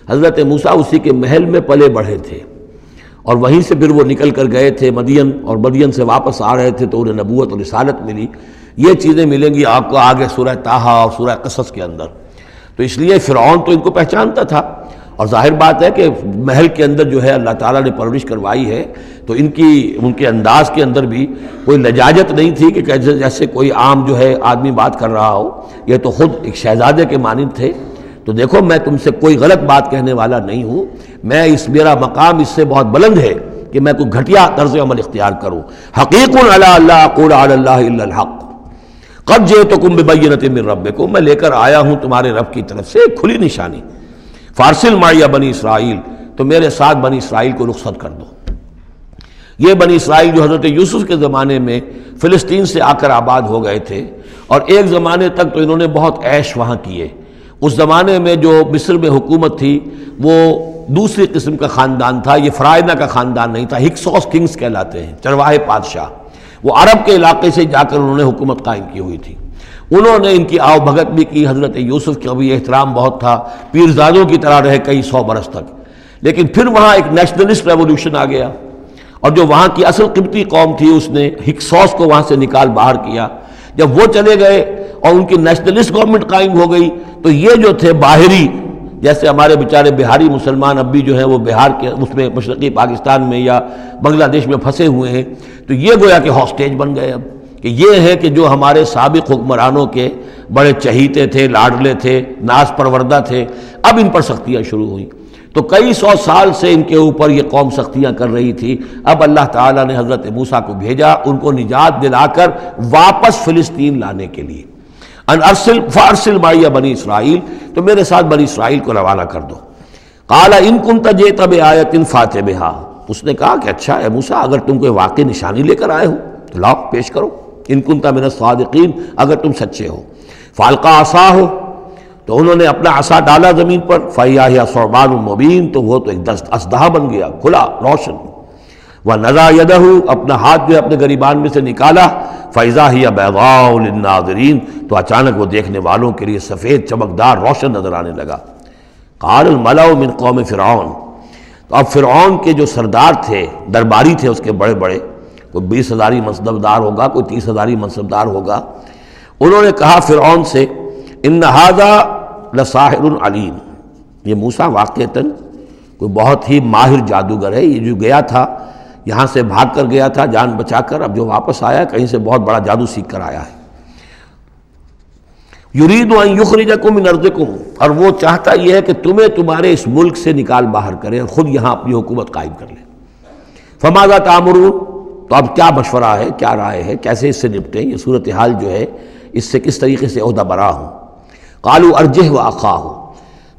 حضرت موسیٰ اسی کے محل میں پلے بڑھے تھے، اور وہیں سے پھر وہ نکل کر گئے تھے مدین، اور مدین سے واپس آ رہے تھے تو انہیں نبوت اور رسالت ملی۔ یہ چیزیں ملیں گی آپ کو آگے سورہ طٰہٰ اور سورہ قصص کے اندر۔ تو اس لیے فرعون تو ان کو پہچانتا تھا، اور ظاہر بات ہے کہ محل کے اندر جو ہے اللہ تعالیٰ نے پرورش کروائی ہے تو ان کے انداز کے اندر بھی کوئی لجاجت نہیں تھی کہ جیسے کوئی عام جو ہے آدمی بات کر رہا ہو، یہ تو خود ایک شہزادے کے مانند تھے۔ تو دیکھو میں تم سے کوئی غلط بات کہنے والا نہیں ہوں، میرا مقام اس سے بہت بلند ہے کہ میں کوئی گھٹیا طرز عمل اختیار کروں۔ حقیق علی اللہ اقول علی اللہ الا الحق قد جئتکم ببینۃ من ربکم، میں لے کر آیا ہوں تمہارے رب کی طرف سے ایک کھلی نشانی۔ فارسل معی بنی اسرائیل، تو میرے ساتھ بنی اسرائیل کو رخصت کر دو۔ یہ بنی اسرائیل جو حضرت یوسف کے زمانے میں فلسطین سے آ کر آباد ہو گئے تھے، اور ایک زمانے تک تو انہوں نے بہت عیش وہاں کیے۔ اس زمانے میں جو مصر میں حکومت تھی وہ دوسری قسم کا خاندان تھا، یہ فرائنہ کا خاندان نہیں تھا، ہکسوس کنگز کہلاتے ہیں، چرواہے بادشاہ۔ وہ عرب کے علاقے سے جا کر انہوں نے حکومت قائم کی ہوئی تھی۔ انہوں نے ان کی آؤ بھگت بھی کی، حضرت یوسف کا بھی احترام بہت تھا، پیرزادوں کی طرح رہے کئی 100 برس تک. لیکن پھر وہاں ایک نیشنلسٹ ریولوشن آ گیا، اور جو وہاں کی اصل قبطی قوم تھی اس نے ہکسوس کو وہاں سے نکال باہر کیا. جب وہ چلے گئے اور ان کی نیشنلسٹ گورنمنٹ قائم ہو گئی تو یہ جو تھے باہری، جیسے ہمارے بیچارے بہاری مسلمان اب بھی جو ہیں وہ بہار کے اس میں مشرقی پاکستان میں یا بنگلہ دیش میں پھنسے ہوئے ہیں، تو یہ گویا کہ ہاسٹیج بن گئے اب، کہ یہ ہے کہ جو ہمارے سابق حکمرانوں کے بڑے چہیتے تھے، لاڈلے تھے، ناز پروردہ تھے، اب ان پر سختیاں شروع ہوئیں. تو کئی 100 سال سے ان کے اوپر یہ قوم سختیاں کر رہی تھی. اب اللہ تعالیٰ نے حضرت موسیٰ کو بھیجا ان کو نجات دلا کر واپس فلسطین لانے کے لیے. ان ارسل فارسل معی بنی اسرائیل، تو میرے ساتھ بنی اسرائیل کو روانہ کر دو. قال ان کنت جئت بآیۃ فأت بہا، اس نے کہا کہ اچھا اے موسیٰ اگر تم کوئی واقعی نشانی لے کر آئے ہو تو لاؤ پیش کرو، ان کنت من الصادقین، اگر تم سچے ہو. فالقى عصاہ، تو انہوں نے اپنا عصا ڈالا زمین پر، فإذا هي ثعبان مبین، تو وہ تو ایک اسدحہ بن گیا کھلا روشن. ونزع یدہ، اپنا ہاتھ جو اپنے گریبان میں سے نکالا، فإذا هي بیضاء للناظرین، تو اچانک وہ دیکھنے والوں کے لیے سفید چمکدار روشن نظر آنے لگا. قال الملأ من قوم فرعون، تو اب فرعون کے جو سردار تھے، درباری تھے اس کے بڑے بڑے، کوئی 20,000 منصبدار ہوگا، کوئی 30,000 منصبدار ہوگا، انہوں نے کہا فرعون سے ان ھذا لساحر علیم، یہ موسیٰ واقعتاً کوئی بہت ہی ماہر جادوگر ہے. یہ جو گیا تھا یہاں سے بھاگ کر گیا تھا جان بچا کر، اب جو واپس آیا کہیں سے بہت بڑا جادو سیکھ کر آیا ہے. یرید ان یخرجکم من ارضکم، اور وہ چاہتا یہ ہے کہ تمہیں تمہارے اس ملک سے نکال باہر کرے اور خود یہاں اپنی حکومت قائم کر لے. فماذا تأمرون، تو اب کیا مشورہ ہے، کیا رائے ہے، کیسے اس سے نپٹیں، یہ صورتحال جو ہے اس سے کس طریقے سے عہدہ برا ہوں. قالوا ارجہ واخاہ،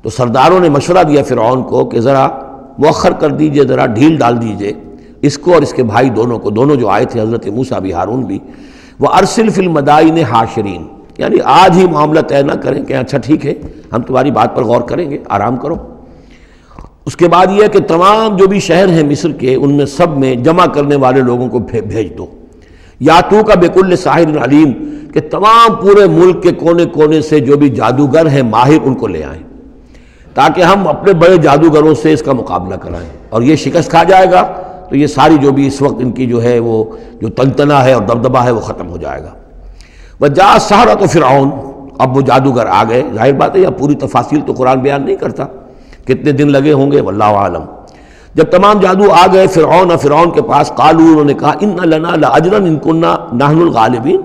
تو سرداروں نے مشورہ دیا فرعون کو کہ ذرا مؤخر کر دیجئے، ذرا ڈھیل ڈال دیجئے اس کو اور اس کے بھائی دونوں کو، دونوں جو آئے تھے حضرت موسیٰ بھی ہارون بھی. وارسل فی المدائن حاشرین، یعنی آج ہی معاملہ طے نہ کریں کہ اچھا ٹھیک ہے ہم تمہاری بات پر غور کریں گے، آرام کرو. اس کے بعد یہ ہے کہ تمام جو بھی شہر ہیں مصر کے ان میں سب میں جمع کرنے والے لوگوں کو بھیج دو. یاتوک بکل ساحر علیم، کہ تمام پورے ملک کے کونے کونے سے جو بھی جادوگر ہیں ماہر ان کو لے آئیں تاکہ ہم اپنے بڑے جادوگروں سے اس کا مقابلہ کرائیں، اور یہ شکست کھا جائے گا تو یہ ساری جو بھی اس وقت ان کی جو ہے وہ جو تنتنا ہے اور دبدبہ ہے وہ ختم ہو جائے گا. وجاء السحرۃ فرعون، اب وہ جادوگر آ گئے. ظاہر بات ہے یا پوری تفاصیل تو قرآن بیان نہیں کرتا کتنے دن لگے ہوں گے، واللہ عالم. جب تمام جادو آ گئے فرعون کے پاس، قالوا، انہوں نے کہا ان لنا لاجرا ان کنا نحن الغالبین،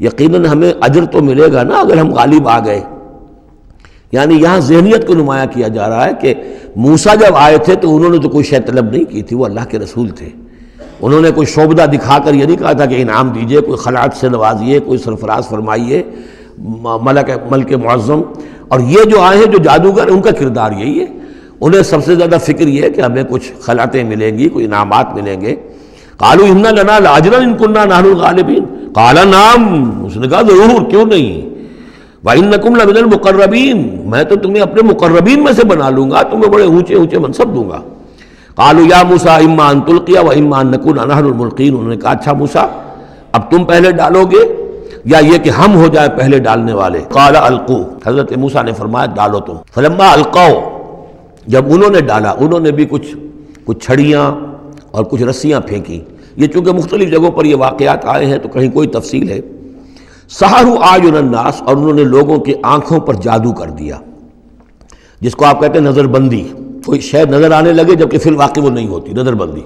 یقیناً ہمیں اجر تو ملے گا نا اگر ہم غالب آ گئے. یعنی یہاں ذہنیت کو نمایاں کیا جا رہا ہے کہ موسیٰ جب آئے تھے تو انہوں نے تو کوئی شے طلب نہیں کی تھی، وہ اللہ کے رسول تھے. انہوں نے کوئی شعبدہ دکھا کر یہ نہیں کہا تھا کہ انعام دیجئے، کوئی خلعت سے نوازیے، کوئی سرفراز فرمائیے، ملک معظم. اور یہ جو آئے ہیں جو جادوگر ان کا کردار یہی ہے، انہیں سب سے زیادہ فکر یہ ہے کہ ہمیں کچھ خلعتیں ملیں گی، کوئی انعامات ملیں گے. قالوا ان لنا لاجرا ان كنا نحن الغالبین، قال نعم، اس نے کہا ضرور، کیوں نہیں. وَإِنَّكُمْ لَمِنَ الْمُقَرَّبِينَ، میں تو تمہیں اپنے مقربین میں سے بنا لوں گا، تمہیں بڑے اونچے اونچے منصب دوں گا. قالوا یا موسیٰ اما ان تلقی و اما ان نکون نحن الملقین، انہوں نے کہا اچھا موسیٰ اب تم پہلے ڈالو گے یا یہ کہ ہم ہو جائے پہلے ڈالنے والے. قال القوا، حضرت موسیٰ نے فرمایا ڈالو تم. فلما القوا، جب انہوں نے ڈالا، انہوں نے بھی کچھ چھڑیاں اور کچھ رسیاں پھینکی. یہ چونکہ مختلف جگہوں پر یہ واقعات آئے ہیں تو کہیں کوئی تفصیل ہے. سحروا اعین الناس، اور انہوں نے لوگوں کی آنکھوں پر جادو کر دیا، جس کو آپ کہتے ہیں نظر بندی. کوئی شے نظر آنے لگے جبکہ فی الواقع وہ نہیں ہوتی، نظر بندی.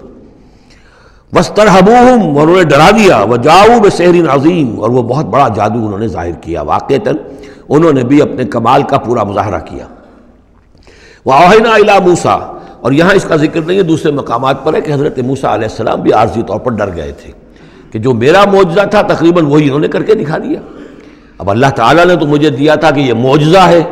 واسترہبوہم، اور انہوں نے ڈرا دیا. وجاؤوا بسحر عظیم، اور وہ بہت بڑا جادو انہوں نے ظاہر کیا. واقعتاً انہوں نے بھی اپنے کمال کا پورا مظاہرہ کیا. وَأَوْحَيْنَا إِلَىٰ مُوسَىٰ، اور یہاں اس کا ذکر نہیں ہے، دوسرے مقامات پر ہے کہ حضرت موسیٰ علیہ السلام بھی عارضی طور پر ڈر گئے تھے کہ جو میرا معجزہ تھا تقریباً وہی انہوں نے کر کے دکھا دیا. اب اللہ تعالیٰ نے تو مجھے دیا تھا کہ یہ معجزہ ہے،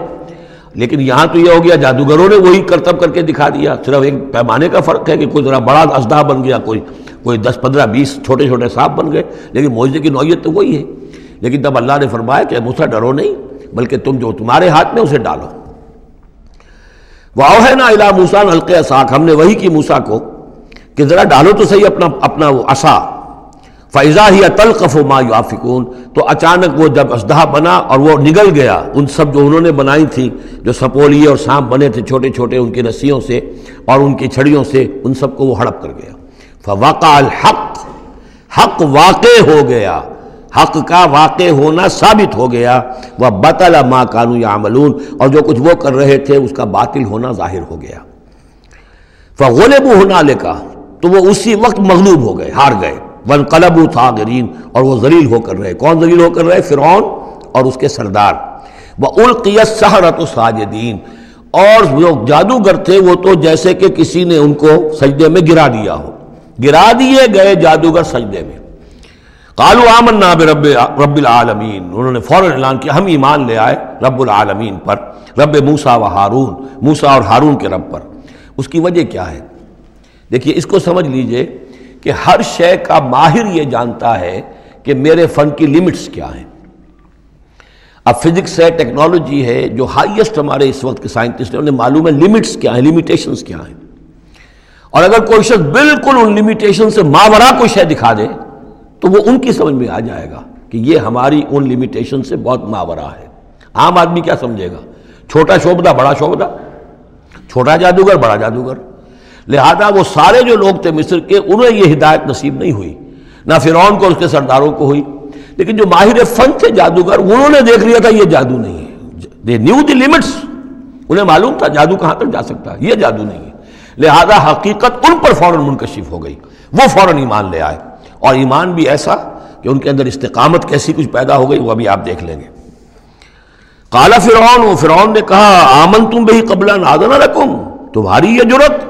لیکن یہاں تو یہ ہو گیا جادوگروں نے وہی کرتب کر کے دکھا دیا. صرف ایک پیمانے کا فرق ہے کہ کوئی ذرا بڑا اژدہا بن گیا، کوئی 10 15 20 چھوٹے چھوٹے سانپ بن گئے، لیکن معجزے کی نوعیت تو وہی ہے. لیکن تب اللہ نے فرمایا کہ موسیٰ ڈرو نہیں، بلکہ تم جو تمہارے ہاتھ میں اسے ڈالو. وَأَوْحَيْنَا إِلَىٰ مُوسَىٰ أَنْ أَلْقِ عَصَاكَ، ہم نے وہی کی موسیٰ کو کہ ذرا ڈالو تو صحیح اپنا وہ عصا. فَإِذَا هِيَ تَلْقَفُ مَا يُؤَفِكُونَ، تو اچانک وہ جب اژدہا بنا اور وہ نگل گیا ان سب جو انہوں نے بنائی تھی، جو سپولیے اور سانپ بنے تھے چھوٹے چھوٹے ان کی رسیوں سے اور ان کی چھڑیوں سے، ان سب کو وہ ہڑپ کر گیا۔ فَوَقَعَ الْحَقُّ، حق واقع ہو گیا، حق کا واقع ہونا ثابت ہو گیا۔ وَبَطَلَ مَا كَانُوا يَعْمَلُونَ، اور جو کچھ وہ کر رہے تھے اس کا باطل ہونا ظاہر ہو گیا۔ فَغُلِبُوا هُنَالِكَ، تو وہ اسی وقت مغلوب ہو گئے، ہار گئے۔ وَانْقَلَبُوا صَاغِرِينَ، اور وہ ذلیل ہو کر رہے۔ کون ذلیل ہو کر رہے؟ فرعون اور اس کے سردار۔ وَأُلْقِيَ السَّحَرَةُ ساجدین، اور جو جادوگر تھے وہ تو جیسے کہ کسی نے ان کو سجدے میں گرا دیا ہو، گرا دیے گئے جادوگر سجدے میں۔ قالوا آمنا برب العالمین، انہوں نے فوراً اعلان کیا ہم ایمان لے آئے رب العالمین پر، رب موسیٰ و ہارون، موسیٰ اور ہارون کے رب پر۔ اس کی وجہ کیا ہے؟ دیکھیے اس کو سمجھ لیجئے کہ ہر شے کا ماہر یہ جانتا ہے کہ میرے فن کی لیمٹس کیا ہیں۔ اب فزکس ہے، ٹیکنالوجی ہے، جو ہائیسٹ ہمارے اس وقت کے سائنٹسٹ ہیں انہیں معلوم ہے لیمٹس کیا ہیں، لیمیٹیشنز کیا ہیں۔ اور اگر کوئی شخص بالکل ان لیمیٹیشن سے ماورا کوئی شے دکھا دے تو وہ ان کی سمجھ میں آ جائے گا کہ یہ ہماری ان لیمیٹیشن سے بہت ماورا ہے۔ عام آدمی کیا سمجھے گا؟ چھوٹا شعبدہ بڑا شعبدہ، چھوٹا جادوگر بڑا جادوگر۔ لہذا وہ سارے جو لوگ تھے مصر کے انہیں یہ ہدایت نصیب نہیں ہوئی، نہ فرعون کو اس کے سرداروں کو ہوئی، لیکن جو ماہر فن تھے جادوگر انہوں نے دیکھ لیا تھا یہ جادو نہیں ہے، دے نیو دی لیمٹس، انہیں معلوم تھا جادو کہاں تک جا سکتا ہے، یہ جادو نہیں ہے۔ لہذا حقیقت ان پر فوراً منکشف ہو گئی، وہ فوراً ایمان لے آئے، اور ایمان بھی ایسا کہ ان کے اندر استقامت کیسی کچھ پیدا ہو گئی وہ ابھی آپ دیکھ لیں گے۔ قال فرعون، فرعون نے کہا آمنتم بہ قبل ان آذن لکم، تمہاری یہ جرت،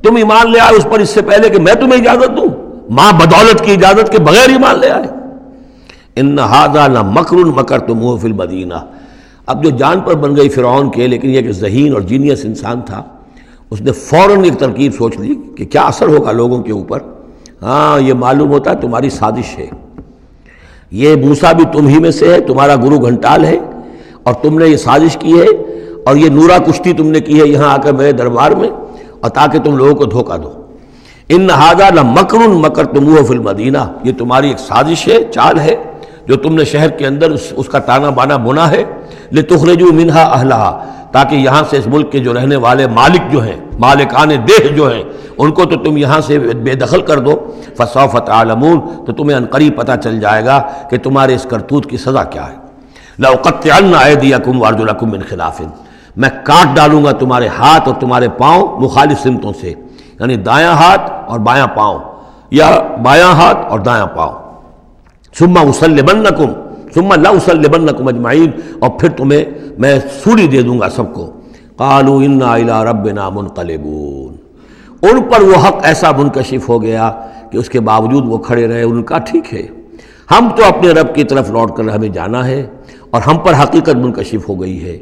تم ایمان لے آئے اس پر اس سے پہلے کہ میں تمہیں اجازت دوں، ماں بدولت کی اجازت کے بغیر ایمان لے آئے۔ ان ھذا لمکر مکرتموہ فی المدینہ، اب جو جان پر بن گئی فرعون کے، لیکن یہ کہ ذہین اور جینیس انسان تھا، اس نے فوراً ایک ترکیب سوچ لی کہ کیا اثر ہوگا لوگوں کے اوپر۔ ہاں یہ معلوم ہوتا ہے تمہاری سازش ہے، یہ موسیٰ بھی تم ہی میں سے ہے، تمہارا گرو گھنٹال ہے، اور تم نے یہ سازش کی ہے، اور یہ نورا کشتی تم نے کی ہے یہاں آ کر میرے دربار میں، اور تاکہ تم لوگوں کو دھوکہ دو۔ ان ھذا لمکر مکرتموہ فی المدینہ، یہ تمہاری ایک سازش ہے، چال ہے جو تم نے شہر کے اندر اس کا تانا بانا بنا ہے، لتخرجوا منہا اہلہا، تاکہ یہاں سے اس ملک کے جو رہنے والے مالک جو ہیں، مالکان دیہ جو ہیں، ان کو تو تم یہاں سے بے دخل کر دو۔ فسوف تعلمون، تو تمہیں عنقریب پتہ چل جائے گا کہ تمہارے اس کرتوت کی سزا کیا ہے۔ لأقطعن ایدیکم وارجلکم من خلاف، میں کاٹ ڈالوں گا تمہارے ہاتھ اور تمہارے پاؤں مخالف سمتوں سے، یعنی دایاں ہاتھ اور بایاں پاؤں، یا بایاں ہاتھ اور دایاں پاؤں۔ ثم اسلبنکم، ثم لاسلبنکم اجمعین، اور پھر تمہیں میں سولی دے دوں گا سب کو۔ قالوا انا الی ربنا منقلبون، ان پر وہ حق ایسا منکشف ہو گیا کہ اس کے باوجود وہ کھڑے رہے، ان کا ٹھیک ہے، ہم تو اپنے رب کی طرف لوٹ کر ہمیں جانا ہے، اور ہم پر حقیقت منکشف ہو گئی ہے۔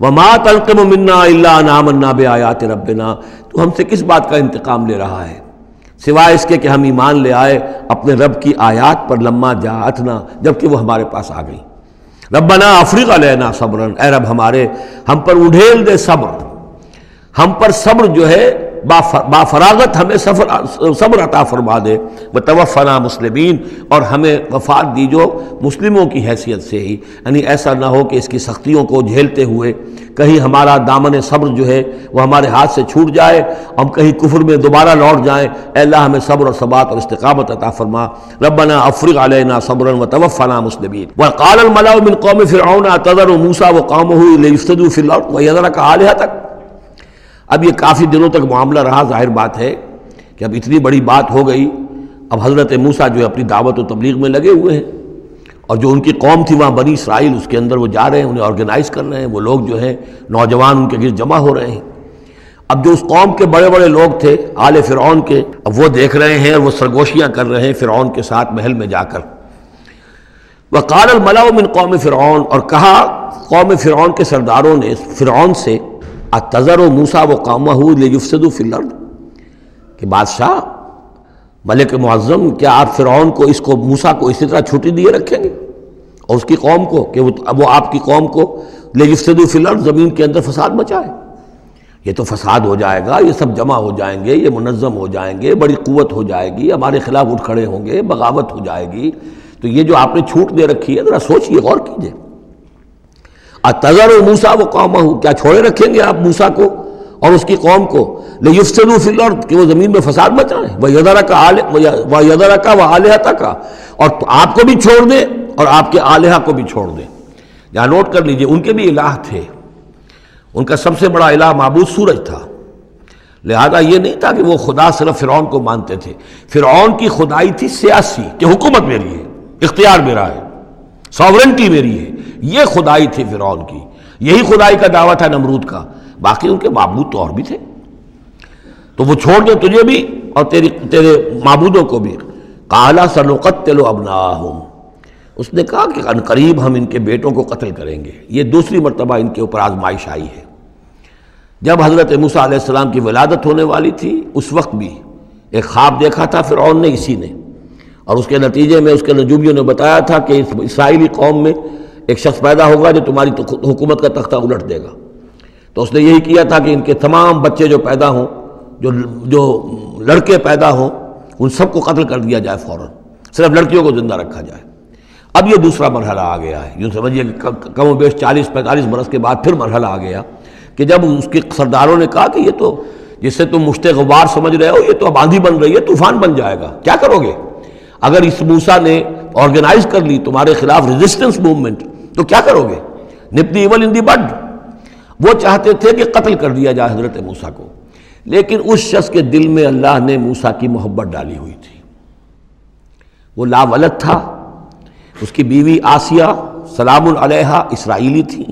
وما تنقم منا الا ان آمنا بآیات ربنا، تو ہم سے کس بات کا انتقام لے رہا ہے سوائے اس کے کہ ہم ایمان لے آئے اپنے رب کی آیات پر، لما جاءتنا، جبکہ وہ ہمارے پاس آ گئی۔ ربنا افرغ علینا صبرا، اے رب ہمارے ہم پر اڈھیل دے صبر، ہم پر صبر جو ہے با فراغت ہمیں صبر عطا فرما دے، وتوفنا مسلمین، اور ہمیں وفات دی جو مسلموں کی حیثیت سے ہی، یعنی ایسا نہ ہو کہ اس کی سختیوں کو جھیلتے ہوئے کہیں ہمارا دامن صبر جو ہے وہ ہمارے ہاتھ سے چھوٹ جائے، ہم کہیں کفر میں دوبارہ لوٹ جائیں۔ اے اللہ ہمیں صبر اور ثبات اور استقامت عطا فرما۔ ربنا افرغ علینا صبرا وتوفنا مسلمین۔ وقال الملأ من قوم فرعون اتذر موسیٰ وقومه لیفسدوا فی الارض ویذرک آلہتک، اب یہ کافی دنوں تک معاملہ رہا، ظاہر بات ہے کہ اب اتنی بڑی بات ہو گئی، اب حضرت موسیٰ جو ہے اپنی دعوت و تبلیغ میں لگے ہوئے ہیں، اور جو ان کی قوم تھی وہاں بنی اسرائیل، اس کے اندر وہ جا رہے ہیں، انہیں آرگنائز کر رہے ہیں، وہ لوگ جو ہیں نوجوان ان کے گرد جمع ہو رہے ہیں۔ اب جو اس قوم کے بڑے بڑے لوگ تھے آل فرعون کے، اب وہ دیکھ رہے ہیں اور وہ سرگوشیاں کر رہے ہیں فرعون کے ساتھ محل میں جا کر۔ وقال الملأ من قوم فرعون، اور کہا قوم فرعون کے سرداروں نے فرعون سے، اتذر موسیٰ وقومہ لیفسدوا فی الارض، کہ بادشاہ ملک معظم کیا آپ فرعون کو اس کو موسیٰ کو اسی طرح چھٹی دیے رکھیں گے اور اس کی قوم کو کہ وہ آپ کی قوم کو لیفسدوا فی الارض، زمین کے اندر فساد مچائے؟ یہ تو فساد ہو جائے گا، یہ سب جمع ہو جائیں گے، یہ منظم ہو جائیں گے، بڑی قوت ہو جائے گی، ہمارے خلاف اٹھ کھڑے ہوں گے، بغاوت ہو جائے گی۔ تو یہ جو آپ نے چھوٹ دے رکھی ہے ذرا سوچئے، غور کیجئے۔ اتذر موسیٰ وقومہ، کیا چھوڑے رکھیں گے آپ موسیٰ کو اور اس کی قوم کو، لیفسدوا فی الارض، کہ وہ زمین میں فساد مچائیں، ویذرک وآلہتک، اور آپ کو بھی چھوڑ دیں اور آپ کے آلہہ کو بھی چھوڑ دیں۔ یہاں نوٹ کر لیجئے، ان کے بھی الہ تھے، ان کا سب سے بڑا الہ معبود سورج تھا، لہذا یہ نہیں تھا کہ وہ خدا صرف فرعون کو مانتے تھے۔ فرعون کی خدائی تھی سیاسی، کہ حکومت میری ہے، اختیار میرا ہے، ساورنٹی میری ہے، یہ خدائی تھی فرعون کی، یہی خدائی کا دعویٰ تھا نمرود کا۔ باقی ان کے معبود تو اور بھی تھے، تو وہ چھوڑ دیں تجھے بھی اور تیرے معبودوں کو بھی۔ قال سنقتل ابناءہم، اس نے کہا کہ عنقریب ہم ان کے بیٹوں کو قتل کریں گے۔ یہ دوسری مرتبہ ان کے اوپر آزمائش آئی ہے۔ جب حضرت موسیٰ علیہ السلام کی ولادت ہونے والی تھی اس وقت بھی ایک خواب دیکھا تھا فرعون نے، اسی نے، اور اس کے نتیجے میں اس کے نجومیوں نے بتایا تھا کہ اس اسرائیلی قوم میں ایک شخص پیدا ہوگا جو تمہاری حکومت کا تختہ الٹ دے گا۔ تو اس نے یہی کیا تھا کہ ان کے تمام بچے جو پیدا ہوں، جو لڑکے پیدا ہوں، ان سب کو قتل کر دیا جائے فوراً، صرف لڑکیوں کو زندہ رکھا جائے۔ اب یہ دوسرا مرحلہ آ گیا ہے، یوں سمجھیے کہ کم و بیش 40-45 برس کے بعد پھر مرحلہ آ گیا کہ جب اس کے سرداروں نے کہا کہ یہ تو جسے تم مشت غبار سمجھ رہے ہو، یہ تو اب آندھی بن رہی ہے، طوفان بن جائے گا، کیا کرو گے؟ اگر اس موسیٰ نے آرگنائز کر لی تمہارے خلاف ریزسٹنس موومنٹ تو کیا کرو گے؟ نپ دی ایول ان دی بڈ۔ وہ چاہتے تھے کہ قتل کر دیا جائے حضرت موسیٰ کو، لیکن اس شخص کے دل میں اللہ نے موسیٰ کی محبت ڈالی ہوئی تھی۔ وہ لا ولد تھا، اس کی بیوی آسیہ سلام علیہا اسرائیلی تھی،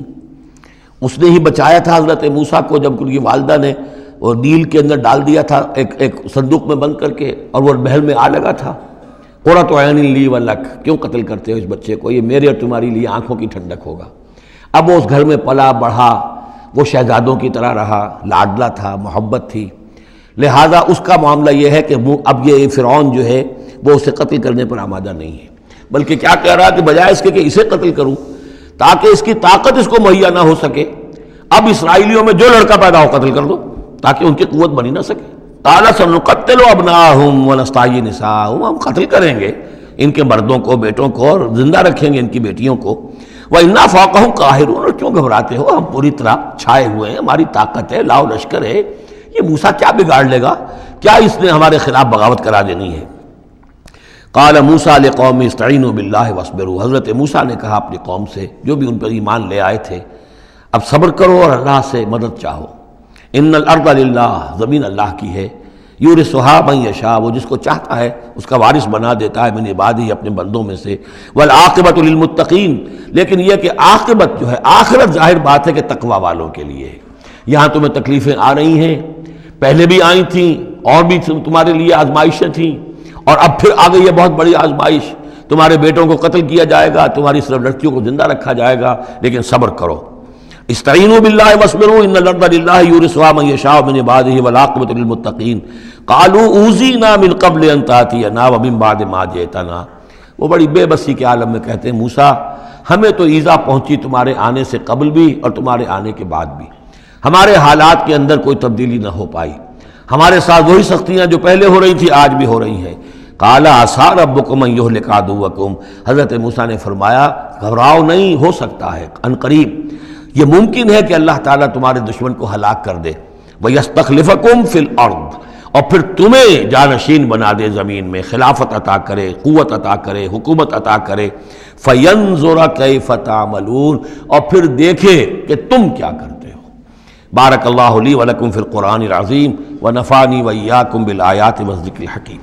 اس نے ہی بچایا تھا حضرت موسیٰ کو جب ان کی والدہ نے وہ نیل کے اندر ڈال دیا تھا ایک صندوق میں بند کر کے، اور وہ محل میں آ لگا تھا۔ قرۃ عین لی ولک، کیوں قتل کرتے ہو اس بچے کو، یہ میرے اور تمہاری لیے آنکھوں کی ٹھنڈک ہوگا۔ اب وہ اس گھر میں پلا بڑھا، وہ شہزادوں کی طرح رہا، لاڈلا تھا، محبت تھی، لہذا اس کا معاملہ یہ ہے کہ اب یہ فرعون جو ہے وہ اسے قتل کرنے پر آمادہ نہیں ہے، بلکہ کیا کہہ رہا کہ بجائے اس کے کہ اسے قتل کروں تاکہ اس کی طاقت اس کو مہیا نہ ہو سکے، اب اسرائیلیوں میں جو لڑکا پیدا ہو قتل کر دو تاکہ ان کی قوت بنی نہ سکے۔ قال سنقتل ابناءہم ونستحیی نساءہم، ہم قتل کریں گے ان کے مردوں کو، بیٹوں کو، اور زندہ رکھیں گے ان کی بیٹیوں کو۔ وَإِنَّا فَوْقَهُمْ قَاهِرُونَ، اور کیوں گھبراتے ہو، ہم پوری طرح چھائے ہوئے ہیں، ہماری طاقت ہے، لاؤ لشکر ہے، یہ موسیٰ کیا بگاڑ لے گا، کیا اس نے ہمارے خلاف بغاوت کرا دینی ہے۔ قال موسیٰ لقومہ استعینوا باللہ واصبروا، حضرت موسیٰ نے کہا اپنی قوم سے جو بھی ان پر ایمان لے آئے تھے، اب صبر کرو اور اللہ سے مدد چاہو۔ ان الارض للہ، زمین اللہ کی ہے، یورثھا من یشاء، وہ جس کو چاہتا ہے اس کا وارث بنا دیتا ہے، من عبادہ، اپنے بندوں میں سے، والعاقبۃ للمتقین، لیکن یہ کہ عاقبت جو ہے، آخرت ظاہر بات ہے کہ تقوی والوں کے لیے ہے۔ یہاں تمہیں تکلیفیں آ رہی ہیں، پہلے بھی آئی تھیں اور بھی تمہارے لیے آزمائشیں تھیں، اور اب پھر آ گئی ہے بہت بڑی آزمائش، تمہارے بیٹوں کو قتل کیا جائے گا، تمہاری صرف لڑکیوں کو زندہ رکھا جائے گا، لیکن صبر کرو۔ استعینوا باللہ واصبروا ان الارض للہ یورثھا من یشاء من عبادہ والعاقبۃ للمتقین قالوا اوذینا من قبل ان تأتینا ومن بعد ما جئتنا، وہ بڑی بے بسی کے عالم میں کہتے ہیں موسیٰ ہمیں تو ایذا پہنچی تمہارے آنے سے قبل بھی اور تمہارے آنے کے بعد بھی، ہمارے حالات کے اندر کوئی تبدیلی نہ ہو پائی، ہمارے ساتھ وہی سختیاں جو پہلے ہو رہی تھی آج بھی ہو رہی ہیں۔ قال عسیٰ ربکم ان یہلک عدوکم، حضرت موسیٰ نے فرمایا گھبراؤ نہیں، ہو سکتا ہے عنقریب یہ ممکن ہے کہ اللہ تعالیٰ تمہارے دشمن کو ہلاک کر دے، وَيَسْتَخْلِفَكُمْ فِي الْأَرْضِ، اور پھر تمہیں جانشین بنا دے زمین میں، خلافت عطا کرے، قوت عطا کرے، حکومت عطا کرے، فَيَنْظُرَ كَيْفَ تَعْمَلُونَ، اور پھر دیکھے کہ تم کیا کرتے ہو۔ بارک اللہ لی ولکم فی القرآن العظیم ونفعنی وإیاکم بالآیات والذکر الحکیم۔